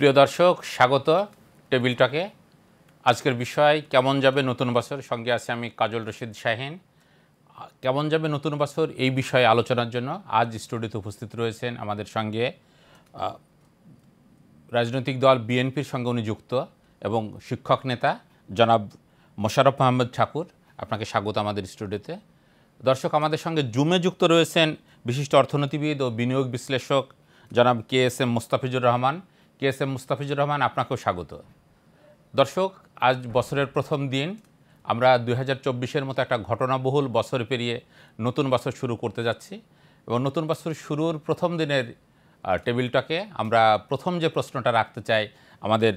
প্রিয় দর্শক, স্বাগত টেবিল টকে। আজকের বিষয় কেমন যাবে নতুন বছর। সঙ্গে আছে আমি কাজল রশিদ শাহিন। কেমন যাবে নতুন বছর এই বিষয়ে আলোচনার জন্য আজ স্টুডিওতে উপস্থিত রয়েছেন আমাদের সঙ্গে রাজনৈতিক দল বিএনপির সঙ্গে উনি যুক্ত এবং শিক্ষক নেতা জনাব মোশাররফ আহমেদ ঠাকুর। আপনাকে স্বাগত আমাদের স্টুডিওতে। দর্শক, আমাদের সঙ্গে জুমে যুক্ত রয়েছেন বিশিষ্ট অর্থনীতিবিদ ও বিনিয়োগ বিশ্লেষক জনাব KSM মুস্তাফিজুর রহমান। KSM মুস্তাফিজুর রহমান, আপনাকেও স্বাগত। দর্শক, আজ বছরের প্রথম দিন। আমরা 2024-এর মতো একটা ঘটনাবহুল বছর পেরিয়ে নতুন বছর শুরু করতে যাচ্ছি এবং নতুন বছর শুরুর প্রথম দিনের টেবিলটাকে আমরা প্রথম যে প্রশ্নটা রাখতে চাই আমাদের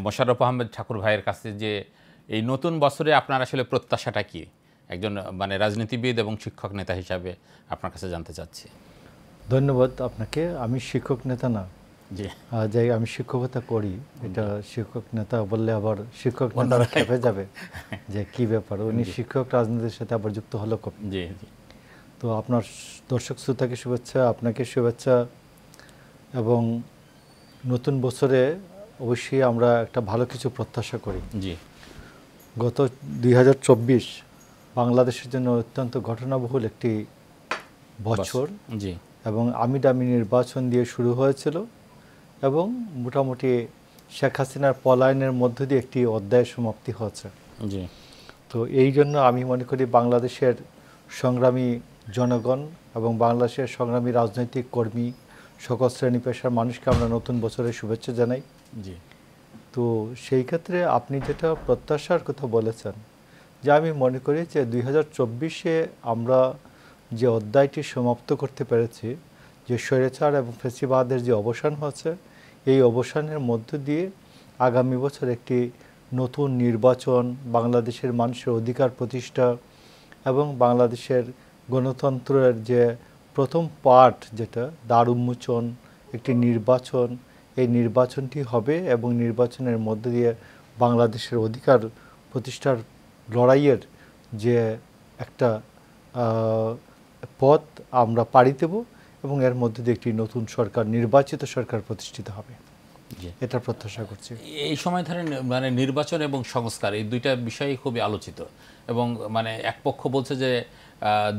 মোশাররফ আহমেদ ঠাকুর ভাইয়ের কাছে, যে এই নতুন বছরে আপনার আসলে প্রত্যাশাটা কী, একজন রাজনীতিবিদ এবং শিক্ষক নেতা হিসাবে আপনার কাছে জানতে চাচ্ছি। ধন্যবাদ আপনাকে। আমি শিক্ষক নেতা না, জি, যাই আমি শিক্ষকতা করি। এটা শিক্ষক নেতা বললে আবার শিক্ষক নেতারা খেপে যাবে যে কি ব্যাপার, উনি শিক্ষক রাজনীতির সাথে আবার যুক্ত হলো কবে। জি জি। তো আপনার দর্শক শ্রোতাকে শুভেচ্ছা, আপনাকে শুভেচ্ছা। এবং নতুন বছরে অবশ্যই আমরা একটা ভালো কিছু প্রত্যাশা করি। জি। গত 2024 বাংলাদেশের জন্য অত্যন্ত ঘটনাবহুল একটি বছর। জি। এবং আমিডামি নির্বাচন দিয়ে শুরু হয়েছিল এবং মোটামুটি শেখ হাসিনার পলায়নের মধ্য দিয়ে একটি অধ্যায়ের সমাপ্তি হয়েছে। জি। তো এই জন্য আমি মনে করি বাংলাদেশের সংগ্রামী জনগণ এবং বাংলাদেশের সংগ্রামী রাজনৈতিক কর্মী, সকল শ্রেণী পেশার মানুষকে আমরা নতুন বছরের শুভেচ্ছা জানাই। জি। তো সেই ক্ষেত্রে আপনি যেটা প্রত্যাশার কথা বলেছেন, যে আমি মনে করি যে 2024-এ আমরা যে অধ্যায়টি সমাপ্ত করতে পেরেছি, যে স্বৈরাচার এবং ফ্যাসিবাদের যে অবসান হয়েছে, এই অবসানের মধ্য দিয়ে আগামী বছর একটি নতুন নির্বাচন, বাংলাদেশের মানুষের অধিকার প্রতিষ্ঠা এবং বাংলাদেশের গণতন্ত্রের যে প্রথম পার্ট, যেটা দ্বার উন্মোচন, একটি নির্বাচন, এই নির্বাচনটি হবে এবং নির্বাচনের মধ্য দিয়ে বাংলাদেশের অধিকার প্রতিষ্ঠার লড়াইয়ের যে একটা পথ আমরা পাড়ি দেব এবং এর মধ্যে দিয়ে একটি নতুন সরকার, নির্বাচিত সরকার প্রতিষ্ঠিত হবে, এটা প্রত্যাশা করছি। এই সময় ধরেন নির্বাচন এবং সংস্কার, এই দুইটা বিষয়ই খুবই আলোচিত এবং এক পক্ষ বলছে যে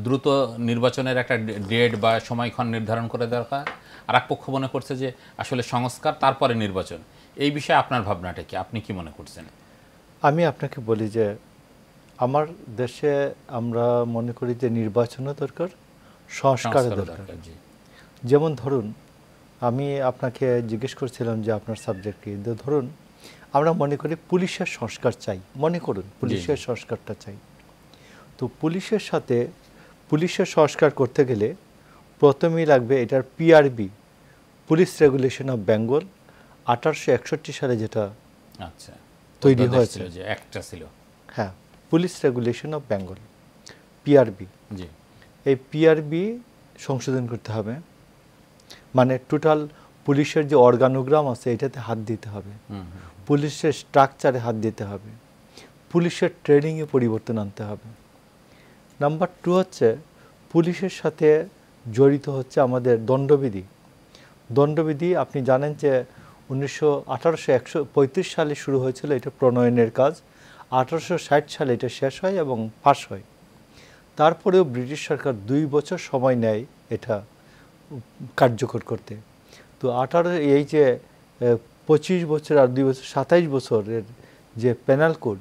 দ্রুত নির্বাচনের একটা ডেট বা সময়ক্ষণ নির্ধারণ করে দরকার, আর এক পক্ষ মনে করছে যে আসলে সংস্কার তারপরে নির্বাচন। এই বিষয়ে আপনার ভাবনাটা কি, আপনি কি মনে করছেন? আমি আপনাকে বলি যে আমার দেশে আমরা মনে করি যে নির্বাচনও দরকার, সংস্কারও দরকার। যেমন ধরুন, আমি আপনাকে জিজ্ঞেস করছিলাম যে আপনার সাবজেক্ট কি। ধরুন আমরা মনে করি পুলিশের সংস্কার চাই, মনে করুন পুলিশের সংস্কারটা চাই। তো পুলিশের সাথে পুলিশের সংস্কার করতে গেলে প্রথমেই লাগবে এটার PRB, police regulation of Bengal, 1861 সালে যেটা তৈরি হয়েছিল, যে একটা ছিল, হ্যাঁ, police regulation of Bengal, PRB। এই PRB সংশোধন করতে হবে, মানে টোটাল পুলিশের যে অর্গানোগ্রাম আছে এটাতে হাত দিতে হবে, পুলিশের স্ট্রাকচারে হাত দিতে হবে, পুলিশের ট্রেনিংয়ে পরিবর্তন আনতে হবে। নাম্বার 2 হচ্ছে পুলিশের সাথে জড়িত হচ্ছে আমাদের দণ্ডবিধি। দণ্ডবিধি আপনি জানেন যে 1835 সালে শুরু হয়েছিল এটা প্রণয়নের কাজ, 1860 সালে এটা শেষ হয় এবং পাস হয়। তারপরেও ব্রিটিশ সরকার 2 বছর সময় নেয় এটা কার্যকর করতে। তো এই যে 25 বছর আর 2 বছর 27 বছরের যে পেনাল কোড,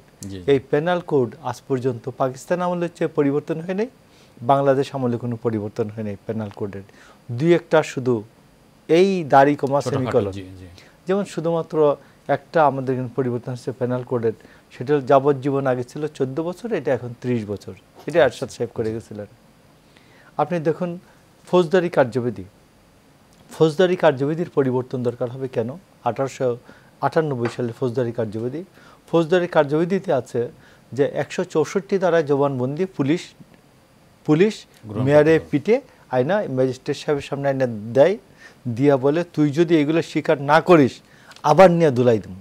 এই পেনাল কোড আজ পর্যন্ত পাকিস্তান আমলের চেয়ে পরিবর্তন হয়নি, বাংলাদেশ আমলে কোনো পরিবর্তন হয়নি পেনাল কোডের। 2-1টা শুধু এই দাড়ি কমা সেমিকলন, যেমন শুধুমাত্র একটা আমাদের এখানে পরিবর্তন হচ্ছে পেনাল কোডের, সেটা যাবজ্জীবন আগে ছিল 14 বছর, এটা এখন 30 বছর, এটা এরশাদ সাহেব করে গেছিলেন। আপনি দেখুন ফৌজদারি কার্যবিধি, ফৌজদারি কার্যবিধির পরিবর্তন দরকার হবে কেন? 1898 সালে ফৌজদারি কার্যবিধি, ফৌজদারি কার্যবিধিতে আছে যে 164 দ্বারা জবানবন্দি পুলিশ মেয়ারে পিটে আয়না ম্যাজিস্ট্রেট সাহেবের সামনে আয়না দেয়, দিয়া বলে তুই যদি এগুলো স্বীকার না করিস আবার নিয়ে দুলাই দেব।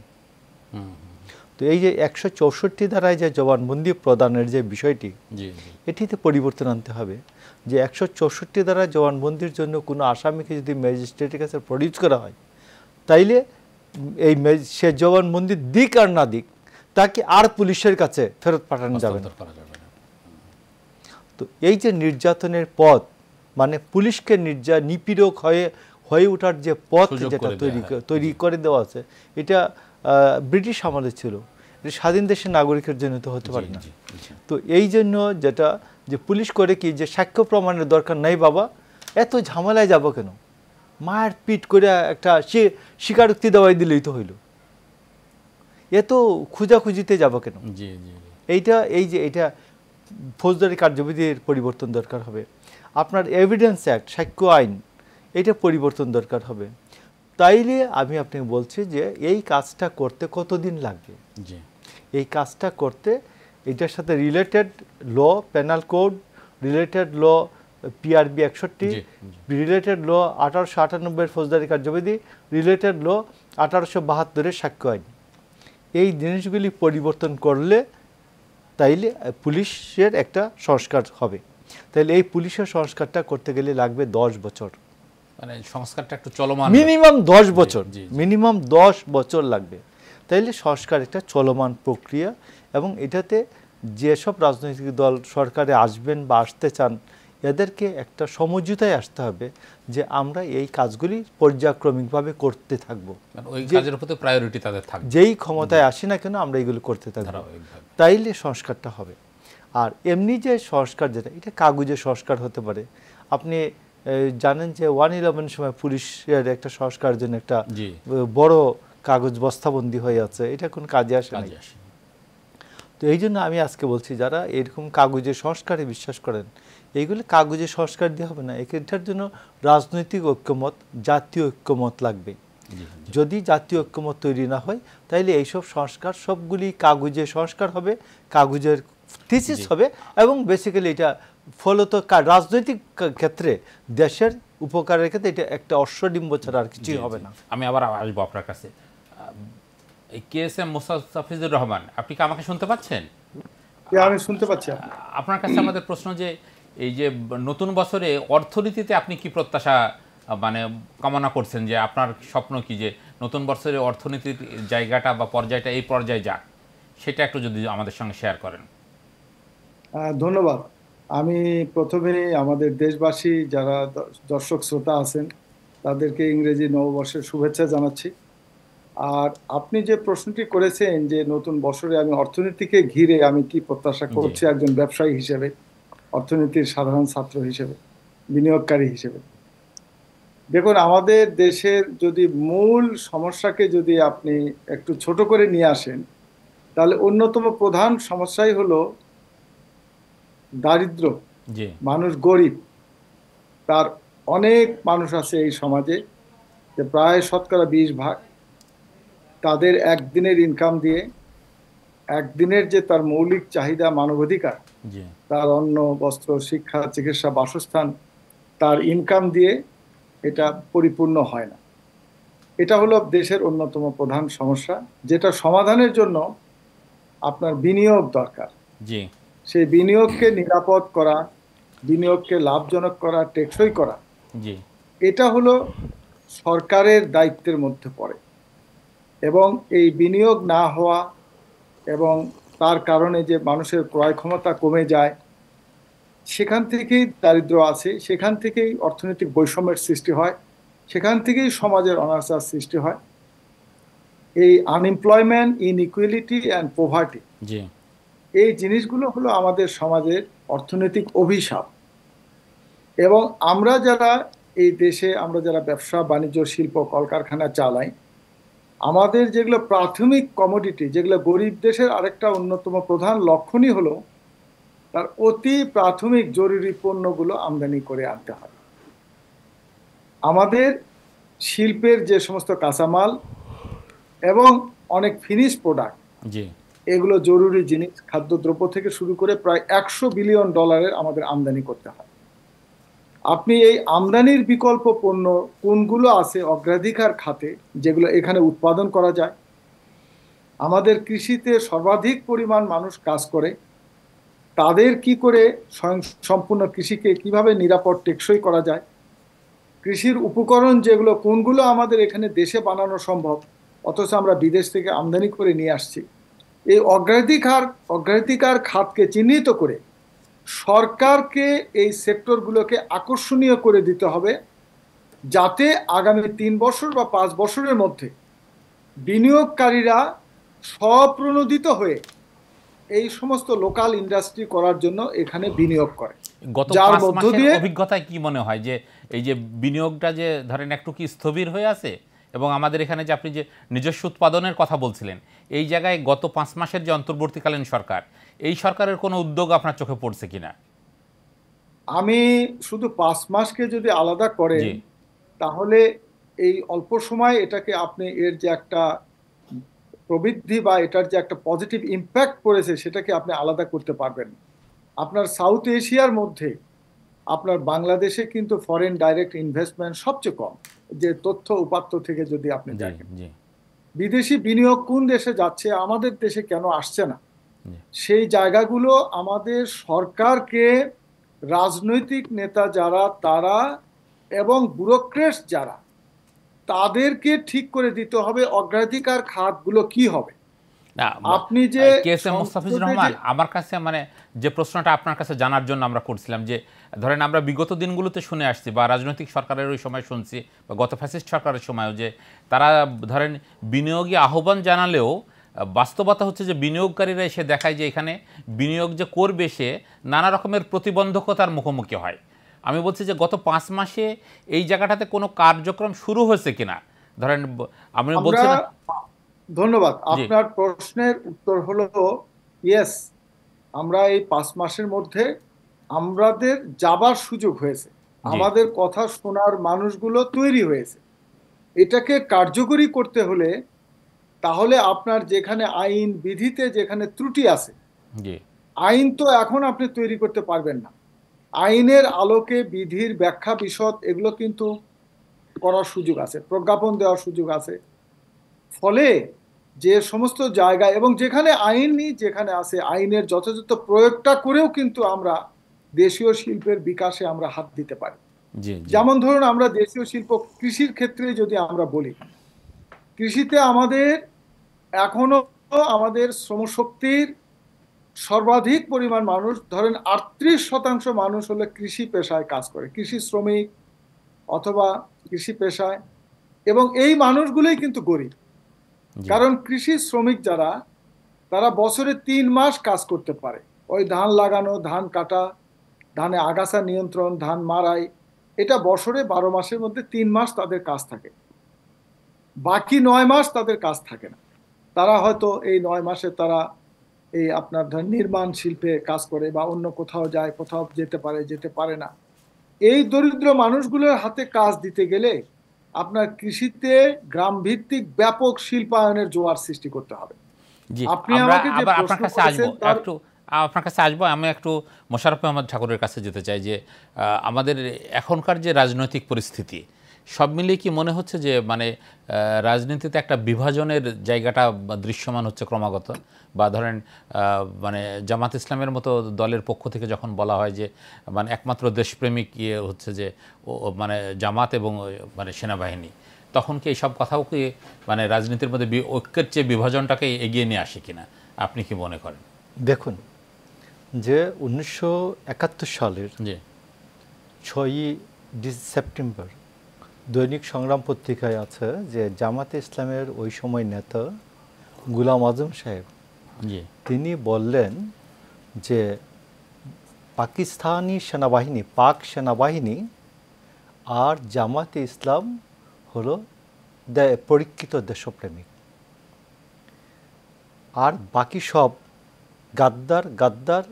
তো এই যে 164 ধারায় যে জবানবন্দি প্রদানের যে বিষয়টি, এটিতে পরিবর্তন আনতে হবে যে 164 ধারায় জবানবন্দির জন্য কোনো আসামিকে যদি ম্যাজিস্ট্রেটের কাছে প্রডিউস করা হয়, তাইলে সে জবানবন্দি দিক আর না দিক, তাকে আর পুলিশের কাছে ফেরত পাঠানো যাবে না। তো এই যে নির্যাতনের পথ, মানে পুলিশকে নিপীড়ক হয়ে ওঠার যে পথ যেটা তৈরি করে দেওয়া আছে, এটা ব্রিটিশ আমলে ছিল, এটা স্বাধীন দেশের নাগরিকের জন্য তো হতে পারে না। তো এই জন্য যেটা যে পুলিশ করে কি, যে সাক্ষ্য প্রমাণের দরকার নাই বাবা, এত ঝামেলায় যাব কেন, মায়ের পিট করে একটা স্বীকারোক্তি দেওয়াই দিলেই তো হইল, এত খুঁজাখুঁজিতে যাব কেন। এইটা ফৌজদারি কার্যবিধির পরিবর্তন দরকার হবে। আপনার এভিডেন্স অ্যাক্ট, সাক্ষ্য আইন, এটা পরিবর্তন দরকার হবে। তাইলে আমি আপনাকে বলছি যে এই কাজটা করতে কতদিন লাগবে। এই কাজটা করতে এটার সাথে রিলেটেড ল, পেনাল কোড, রিলেটেড ল PRB 61, রিলেটেড ল 1898 ফৌজদারি কার্যবিধি, রিলেটেড ল 1872 সাক্ষ্য আইন, এই জিনিসগুলি পরিবর্তন করলে তাইলে পুলিশের একটা সংস্কার হবে। তাইলে এই পুলিশের সংস্কারটা করতে গেলে লাগবে 10 বছর, মানে সংস্কারটা একটু চলমান, মিনিমাম 10 বছর, মিনিমাম 10 বছর লাগবে। তাইলে সংস্কার একটা চলমান প্রক্রিয়া, এবং এটাতে যেসব রাজনৈতিক দল সরকারে আসবেন বা আসতে চান, এদেরকে একটা সমঝোতায় আসতে হবে যে আমরা এই কাজগুলি পর্যায়ক্রমিকভাবে করতে থাকবো, ওই কাজের উপরে প্রায়োরিটি তাদের থাকবে, যেই ক্ষমতায় আসি না কেন আমরা এইগুলো করতে থাকবো, তাইলে সংস্কারটা হবে। আর এমনি যে সংস্কার যেটা, এটা কাগজে সংস্কার হতে পারে। আপনি জানেন যে 111 সময় পুলিশের একটা সংস্কারের জন্য একটা বড় কাগজ বস্তাবন্দি হয়ে আছে, এটা কোন কাজে আসে না। তো এই জন্য আমি আজকে বলছি, যারা এরকম কাগজে সংস্কারে বিশ্বাস করেন, এইগুলো কাগজে সংস্কার দিয়ে হবে না, এটার জন্য রাজনৈতিক ঐক্যমত, জাতীয় ঐক্যমত লাগবে। যদি জাতীয় ঐক্যমত তৈরি না হয়, তাইলে এইসব সংস্কার সবগুলি কাগজে সংস্কার হবে, কাগজের থিসিস হবে, এবং বেসিক্যালি এটা ফলত রাজনৈতিক ক্ষেত্রে দেশের উপকারের ক্ষেত্রে এটা একটা অশ্বডিম্ব ছাড়া আর কিছুই হবে না। আমি আবার আসবো আপনার কাছে। KSM মোস্তাফিজুর রহমান, আপনি কি আমাকে শুনতে পাচ্ছেন? আমি শুনতে পাচ্ছি। আপনার কাছে আমাদের প্রশ্ন যে এই যে নতুন বছরে অর্থনীতিতে আপনি কি প্রত্যাশা মানে কামনা করছেন, যে আপনার স্বপ্ন কি যে নতুন বছরে অর্থনীতির জায়গাটা বা পর্যায়টা এই পর্যায়ে যাক, সেটা একটু যদি আমাদের সঙ্গে শেয়ার করেন। ধন্যবাদ। আমি প্রথমে আমাদের দেশবাসী যারা দর্শক শ্রোতা আছেন তাদেরকে ইংরেজি নববর্ষের শুভেচ্ছা জানাচ্ছি। আর আপনি যে প্রশ্নটি করেছেন যে নতুন বছরে আমি অর্থনীতিকে ঘিরে আমি কি প্রত্যাশা করছি একজন ব্যবসায়ী হিসেবে, অর্থনীতির সাধারণ ছাত্র হিসেবে, বিনিয়োগকারী হিসেবে, দেখুন আমাদের দেশের যদি মূল সমস্যাকে যদি আপনি একটু ছোট করে নিয়ে আসেন, তাহলে অন্যতম প্রধান সমস্যাই হলো দারিদ্র। মানুষ গরিব, তার অনেক মানুষ আছে এই সমাজে, যে প্রায় শতকরা 20% তাদের একদিনের ইনকাম দিয়ে, একদিনের যে তার মৌলিক চাহিদা মানবাধিকার, তার অন্ন, বস্ত্র, শিক্ষা, চিকিৎসা, বাসস্থান, তার ইনকাম দিয়ে এটা পরিপূর্ণ হয় না। এটা হলো দেশের অন্যতম প্রধান সমস্যা, যেটা সমাধানের জন্য আপনার বিনিয়োগ দরকার। সেই বিনিয়োগকে নিরাপদ করা, বিনিয়োগকে লাভজনক করা, টেকসই করা, এটা হলো সরকারের দায়িত্বের মধ্যে পড়ে। এবং এই বিনিয়োগ না হওয়া এবং তার কারণে যে মানুষের ক্রয় ক্ষমতা কমে যায়, সেখান থেকেই দারিদ্র্য আছে, সেখান থেকেই অর্থনৈতিক বৈষম্যের সৃষ্টি হয়, সেখান থেকেই সমাজের অনাচার সৃষ্টি হয়। এই আনএমপ্লয়মেন্ট, ইনইকুয়ালিটি অ্যান্ড পোভার্টি, এই জিনিসগুলো হলো আমাদের সমাজের অর্থনৈতিক অভিশাপ। এবং আমরা যারা এই দেশে, আমরা যারা ব্যবসা বাণিজ্য, শিল্প, কলকারখানা চালাই, আমাদের যেগুলো প্রাথমিক কমোডিটি, যেগুলো গরিব দেশের আরেকটা অন্যতম প্রধান লক্ষণই হলো তার অতি প্রাথমিক জরুরি পণ্যগুলো আমদানি করে আনতে হয়। আমাদের শিল্পের যে সমস্ত কাঁচামাল এবং অনেক ফিনিশ প্রোডাক্ট, এগুলো জরুরি জিনিস, খাদ্যদ্রব্য থেকে শুরু করে প্রায় $100 বিলিয়ন আমাদের আমদানি করতে হয়। আপনি এই আমদানির বিকল্প পণ্য কোনগুলো আছে অগ্রাধিকার খাতে, যেগুলো এখানে উৎপাদন করা যায়। আমাদের কৃষিতে সর্বাধিক পরিমাণ মানুষ কাজ করে, তাদের কি করে সম্পূর্ণ কৃষিকে কিভাবে নিরাপদ টেকসই করা যায়। কৃষির উপকরণ যেগুলো, কোনগুলো আমাদের এখানে দেশে বানানো সম্ভব অথচ আমরা বিদেশ থেকে আমদানি করে নিয়ে আসছি। এই অগ্রাধিকার খাতকে চিহ্নিত করে সরকারকে এই সেক্টরগুলোকে আকর্ষণীয় করে দিতে হবে, যাতে আগামী 3 বছর বা 5 বছরের মধ্যে বিনিয়োগকারীরা স্বপ্রণোদিত হয়ে এই সমস্ত লোকাল ইন্ডাস্ট্রি করার জন্য এখানে বিনিয়োগ করে। গত যার 5 মধ্য মাসের দিয়ে অভিজ্ঞতায় কি মনে হয় যে এই যে বিনিয়োগটা যে ধরেন একটু কি স্থবির হয়ে আছে, এবং আমাদের এখানে যে আপনি যে নিজস্ব উৎপাদনের কথা বলছিলেন, এই জায়গায় গত 5 মাসের যে অন্তর্বর্তীকালীন সরকার, এই সরকারের কোনো উদ্যোগ আপনার চোখে পড়ছে কিনা? আমি শুধু 5 মাসকে যদি আলাদা করেন, জি তাহলে এই অল্প সময় এটাকে আপনি এর যে একটা প্রবৃদ্ধি বা এটার যে একটা পজিটিভ ইম্প্যাক্ট পড়েছে সেটাকে আপনি আলাদা করতে পারবেন না। আপনার সাউথ এশিয়ার মধ্যে আপনার বাংলাদেশে কিন্তু ফরেন ডাইরেক্ট ইনভেস্টমেন্ট সবচেয়ে কম, যে তথ্য উপাত্ত থেকে যদি আপনি জি দেখেন। জি বিদেশি বিনিয়োগ কোন দেশে যাচ্ছে, আমাদের দেশে কেন আসছে না, জি সেই জায়গাগুলো আমাদের সরকারকে, রাজনৈতিক নেতা যারা তারা এবং ব্যুরোক্রেটস যারা, তাদেরকে ঠিক করে দিতে হবে অগ্রাধিকার খাতগুলো কি হবে। না, আপনি যে কেএসএম মোস্তাফিজুর রহমান, আমার কাছে মানে যে প্রশ্নটা আপনার কাছে জানার জন্য আমরা করছিলাম যে ধরেন আমরা বিগত দিনগুলোতে শুনে আসছি বা রাজনৈতিক সরকারের ওই সময় শুনছি বা গত ফ্যাসিস্ট সরকারের সময়ও, যে তারা ধরেন বিনিয়োগী আহ্বান জানালেও বাস্তবতা হচ্ছে যে বিনিয়োগকারীরা এসে দেখায় যে এখানে বিনিয়োগ যে করবে সে নানা রকমের প্রতিবন্ধকতার মুখোমুখি হয়। আমি বলছি যে গত 5 মাসে এই জায়গাটাতে কোনো কার্যক্রম শুরু হয়েছে কিনা, ধরেন আমি বলছি না। ধন্যবাদ। জি আপনার প্রশ্নের উত্তর হলো ইয়েস, আমরা এই 5 মাসের মধ্যে আমাদের যাবার সুযোগ হয়েছে, জি আমাদের কথা শোনার মানুষগুলো তৈরি হয়েছে। এটাকে কার্যকরী করতে হলে তাহলে আপনার যেখানে আইন বিধিতে যেখানে ত্রুটি আছে, জি আইন তো এখন আপনি তৈরি করতে পারবেন না, আইনের আলোকে বিধির ব্যাখ্যা বিশদ এগুলো কিন্তু করার সুযোগ আছে, প্রজ্ঞাপন দেওয়ার সুযোগ আছে। ফলে যে সমস্ত জায়গায় এবং যেখানে আইনই যেখানে আছে, আইনের যথাযথ প্রয়োগটা করেও কিন্তু আমরা দেশীয় শিল্পের বিকাশে আমরা হাত দিতে পারি। জি জি যেমন ধরুন, আমরা দেশীয় শিল্প কৃষির ক্ষেত্রে যদি আমরা বলি, কৃষিতে আমাদের এখনো আমাদের শ্রমশক্তির সর্বাধিক পরিমাণ মানুষ, ধরেন 38% মানুষ হলে কৃষি পেশায় কাজ করে, কৃষি শ্রমিক অথবা কৃষি পেশায়, এবং এই মানুষগুলোই কিন্তু গরিব। জি কারণ কৃষি শ্রমিক যারা, তারা বছরে 3 মাস কাজ করতে পারে, ওই ধান লাগানো, ধান কাটা, ধানে আগাছা নিয়ন্ত্রণ, ধান মারাই, এটা বছরে 12 মাসের মধ্যে 3 মাস তাদের কাজ থাকে, বাকি 9 মাস তাদের কাজ থাকে না। তারা হয়তো এই 9 মাসে তারা এই আপনার ধরেন নির্মাণ শিল্পে কাজ করে বা অন্য কোথাও যায়, কোথাও যেতে পারে, যেতে পারে না। এই দরিদ্র মানুষগুলোর হাতে কাজ দিতে গেলে আপনার কৃষিতে গ্রাম ভিত্তিক ব্যাপক শিল্পায়নের জোয়ার সৃষ্টি করতে হবে। জি আপনি আমরা আমাকে যে আবার প্রশ্ন আপনার কাছে আসবো, করেছেন তার একটু আপনার কাছে আসবো। আমি একটু মোশাররফ আহমদ ঠাকুরের কাছে যেতে চাই যে আমাদের এখনকার যে রাজনৈতিক পরিস্থিতি, সব মিলিয়ে কি মনে হচ্ছে যে মানে রাজনীতিতে একটা বিভাজনের জায়গাটা দৃশ্যমান হচ্ছে ক্রমাগত? বা ধরেন মানে জামাত ইসলামের মতো দলের পক্ষ থেকে যখন বলা হয় যে মানে একমাত্র দেশপ্রেমিক ইয়ে হচ্ছে যে মানে জামাত এবং মানে সেনাবাহিনী, তখন কি এইসব কথাও কি মানে রাজনীতির মধ্যে ঐক্যের চেয়ে বিভাজনটাকে এগিয়ে নিয়ে আসে কিনা, আপনি কি মনে করেন? দেখুন, যে 1971 সালের জি 6ই সেপ্টেম্বর দৈনিক সংগ্রাম পত্রিকায় আছে যে জামাতে ইসলামের ওই সময় নেতা গুলাম আজম সাহেব, জি তিনি বললেন যে পাকিস্তানি সেনাবাহিনী, পাক সেনাবাহিনী আর জামাতে ইসলাম হলো পরীক্ষিত দেশপ্রেমিক, আর বাকি সব গাদ্দার গাদ্দার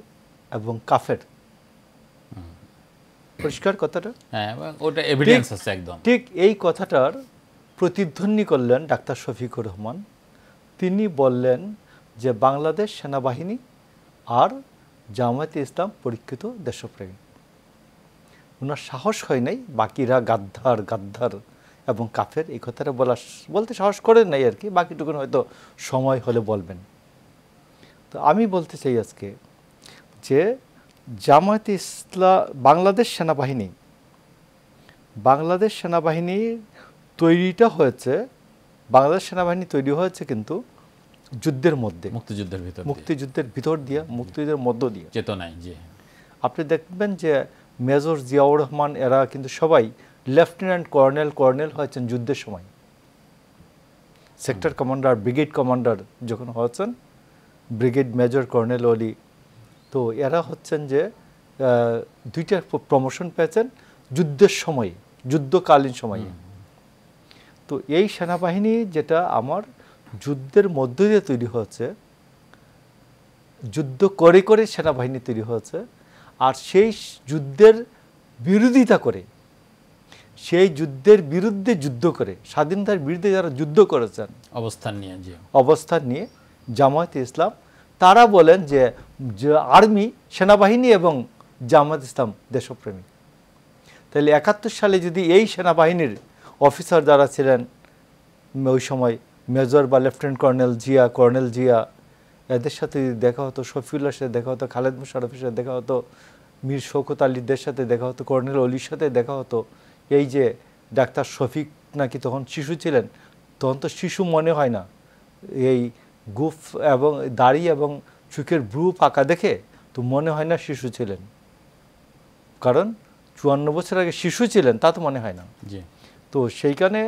এবং কাফের। পরিষ্কার কথাটা? হ্যাঁ, ওটা এভিডেন্স আছে একদম। ঠিক এই কথাটার প্রতিধ্বনি করলেন ডাক্তার শফিকুর রহমান। তিনি বললেন যে বাংলাদেশ সেনাবাহিনী আর জামায়াতে ইসলাম পরীক্ষিত দেশপ্রেমী। ওনার সাহস হয় নাই বাকিরা গাদ্দার গাদ্দার এবং কাফের এই কথাটা বলতে সাহস করেন নাই আর কি, বাকিটুকুন হয়তো সময় হলে বলবেন। তো আমি বলতে চাই আজকে যে জামায়াতে ইসলাম বাংলাদেশ সেনাবাহিনীর তৈরিটা হয়েছে বাংলাদেশ সেনাবাহিনী তৈরি হয়েছে কিন্তু যুদ্ধের মধ্যে, মুক্তিযুদ্ধের ভিতর দিয়ে, মুক্তিযুদ্ধের মধ্য দিয়ে চেতনায়। জি, আপনি দেখবেন যে মেজর জিয়াউর রহমান এরা কিন্তু সবাই লেফটেন্যান্ট কর্নেল হয়েছেন যুদ্ধের সময়। সেক্টর কমান্ডার, ব্রিগেড কমান্ডার যখন হয়েছেন, ব্রিগেড মেজর কর্নেল অলি, তো এরা হচ্ছেন যে দুইটা প্রমোশন পেয়েছেন যুদ্ধের সময়ে, যুদ্ধকালীন সময়ে। তো এই সেনাবাহিনী যেটা আমার যুদ্ধের মধ্য দিয়ে তৈরি হয়েছে, যুদ্ধ করে করে সেনাবাহিনী তৈরি হয়েছে, আর সেই যুদ্ধের বিরোধিতা করে, সেই যুদ্ধের বিরুদ্ধে যুদ্ধ করে, স্বাধীনতার বিরুদ্ধে যারা যুদ্ধ করেছেন অবস্থান নিয়ে জামায়াতে ইসলাম, তারা বলেন যে আর্মি, সেনাবাহিনী এবং জামায়াতে ইসলাম দেশপ্রেমী। তাহলে 71 সালে যদি এই সেনাবাহিনীর অফিসার যারা ছিলেন ওই সময়, মেজর বা লেফটেন্যান্ট কর্নেল জিয়া, এদের সাথে দেখা হতো, শফিউল্লাহর সাথে দেখা হতো, খালেদ মোশাররফের সাথে দেখা হতো, মীর শওকত আলীদের সাথে দেখা হতো, কর্নেল অলির সাথে দেখা হতো, এই যে ডাক্তার শফিক নাকি তখন শিশু ছিলেন, তখন তো শিশু মনে হয় না, এই গুফ এবং দাড়ি এবং চোখের ব্রু পাকা দেখে তো মনে হয় না শিশু ছিলেন, কারণ 54 বছর আগে শিশু ছিলেন তা তো মনে হয় না। তো সেইখানে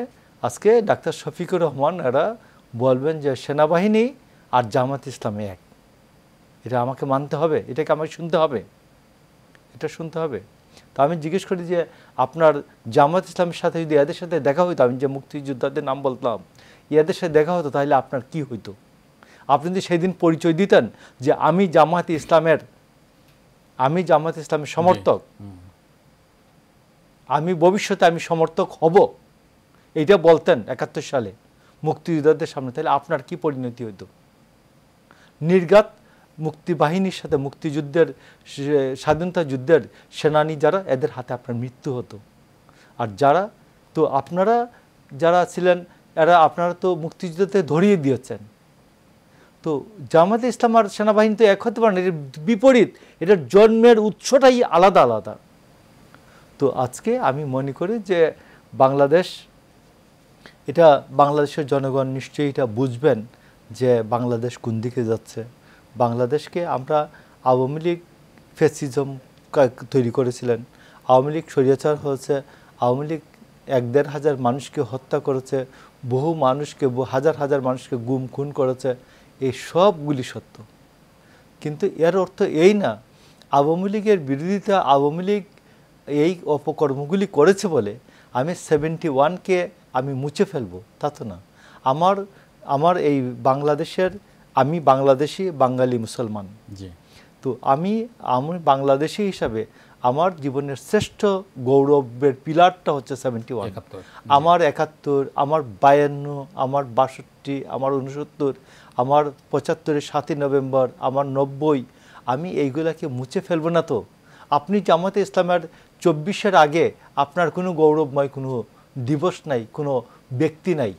আজকে ডাক্তার শফিকুর রহমান এরা বলবেন যে সেনাবাহিনী আর জামাত ইসলামে এক, এটা আমাকে মানতে হবে, এটাকে আমাকে শুনতে হবে, এটা শুনতে হবে। তো আমি জিজ্ঞেস করি যে আপনার জামাত ইসলামের সাথে যদি এদের সাথে দেখা হইতো, আমি যে মুক্তিযোদ্ধাদের নাম বলতাম, এদের সাথে দেখা হতো, তাহলে আপনার কি হইতো? আপনি যদি সেই দিন পরিচয় দিতেন যে আমি জামাত ইসলামের সমর্থক, আমি ভবিষ্যতে আমি সমর্থক হব, এইটা বলতেন 71 সালে মুক্তিযোদ্ধাদের সামনে, তাহলে আপনার কি পরিণতি হইতো? নির্ঘাত মুক্তিবাহিনীর সাথে, মুক্তিযুদ্ধের, স্বাধীনতা যুদ্ধের সেনানী যারা, এদের হাতে আপনার মৃত্যু হতো। আর আপনারা যারা ছিলেন এরা, আপনারা তো মুক্তিযুদ্ধতে ধরিয়ে দিয়েছেন। তো জামায়াতে ইসলাম আর সেনাবাহিনী তো এক হতে পারে না, এর বিপরীত, এটার জন্মের উৎসটাই আলাদা আলাদা। তো আজকে আমি মনে করি যে বাংলাদেশের জনগণ নিশ্চয়ই এটা বুঝবেন যে বাংলাদেশ কোন দিকে যাচ্ছে। বাংলাদেশকে আমরা, আওয়ামী লীগ ফ্যাসিজম তৈরি করেছিলেন, আওয়ামী লীগ স্বৈরাচার হয়েছে, আওয়ামী লীগ 1-1.5 হাজার মানুষকে হত্যা করেছে, বহু মানুষকে, হাজার মানুষকে গুম খুন করেছে, এই সবগুলি সত্য। কিন্তু এর অর্থ এই না আওয়ামী লীগের বিরোধিতা, আওয়ামী লীগ এই অপকর্মগুলি করেছে বলে আমি 71-কে আমি মুছে ফেলবো, তা তো না। আমার এই বাংলাদেশের, আমি বাংলাদেশি, বাঙালি মুসলমান, তো আমি বাংলাদেশি হিসাবে আমার জীবনের শ্রেষ্ঠ গৌরবের পিলারটা হচ্ছে 71, আমার 71, আমার 52, আমার 62, আমার 69, আমার 75-এর 7ই নভেম্বর, আমার 90, আমি এইগুলাকে মুছে ফেলবো না। তো আপনি জামায়াতে ইসলামের 24-এর আগে আপনার কোনো গৌরবময় কোনো দিবস নাই, কোনো ব্যক্তি নাই,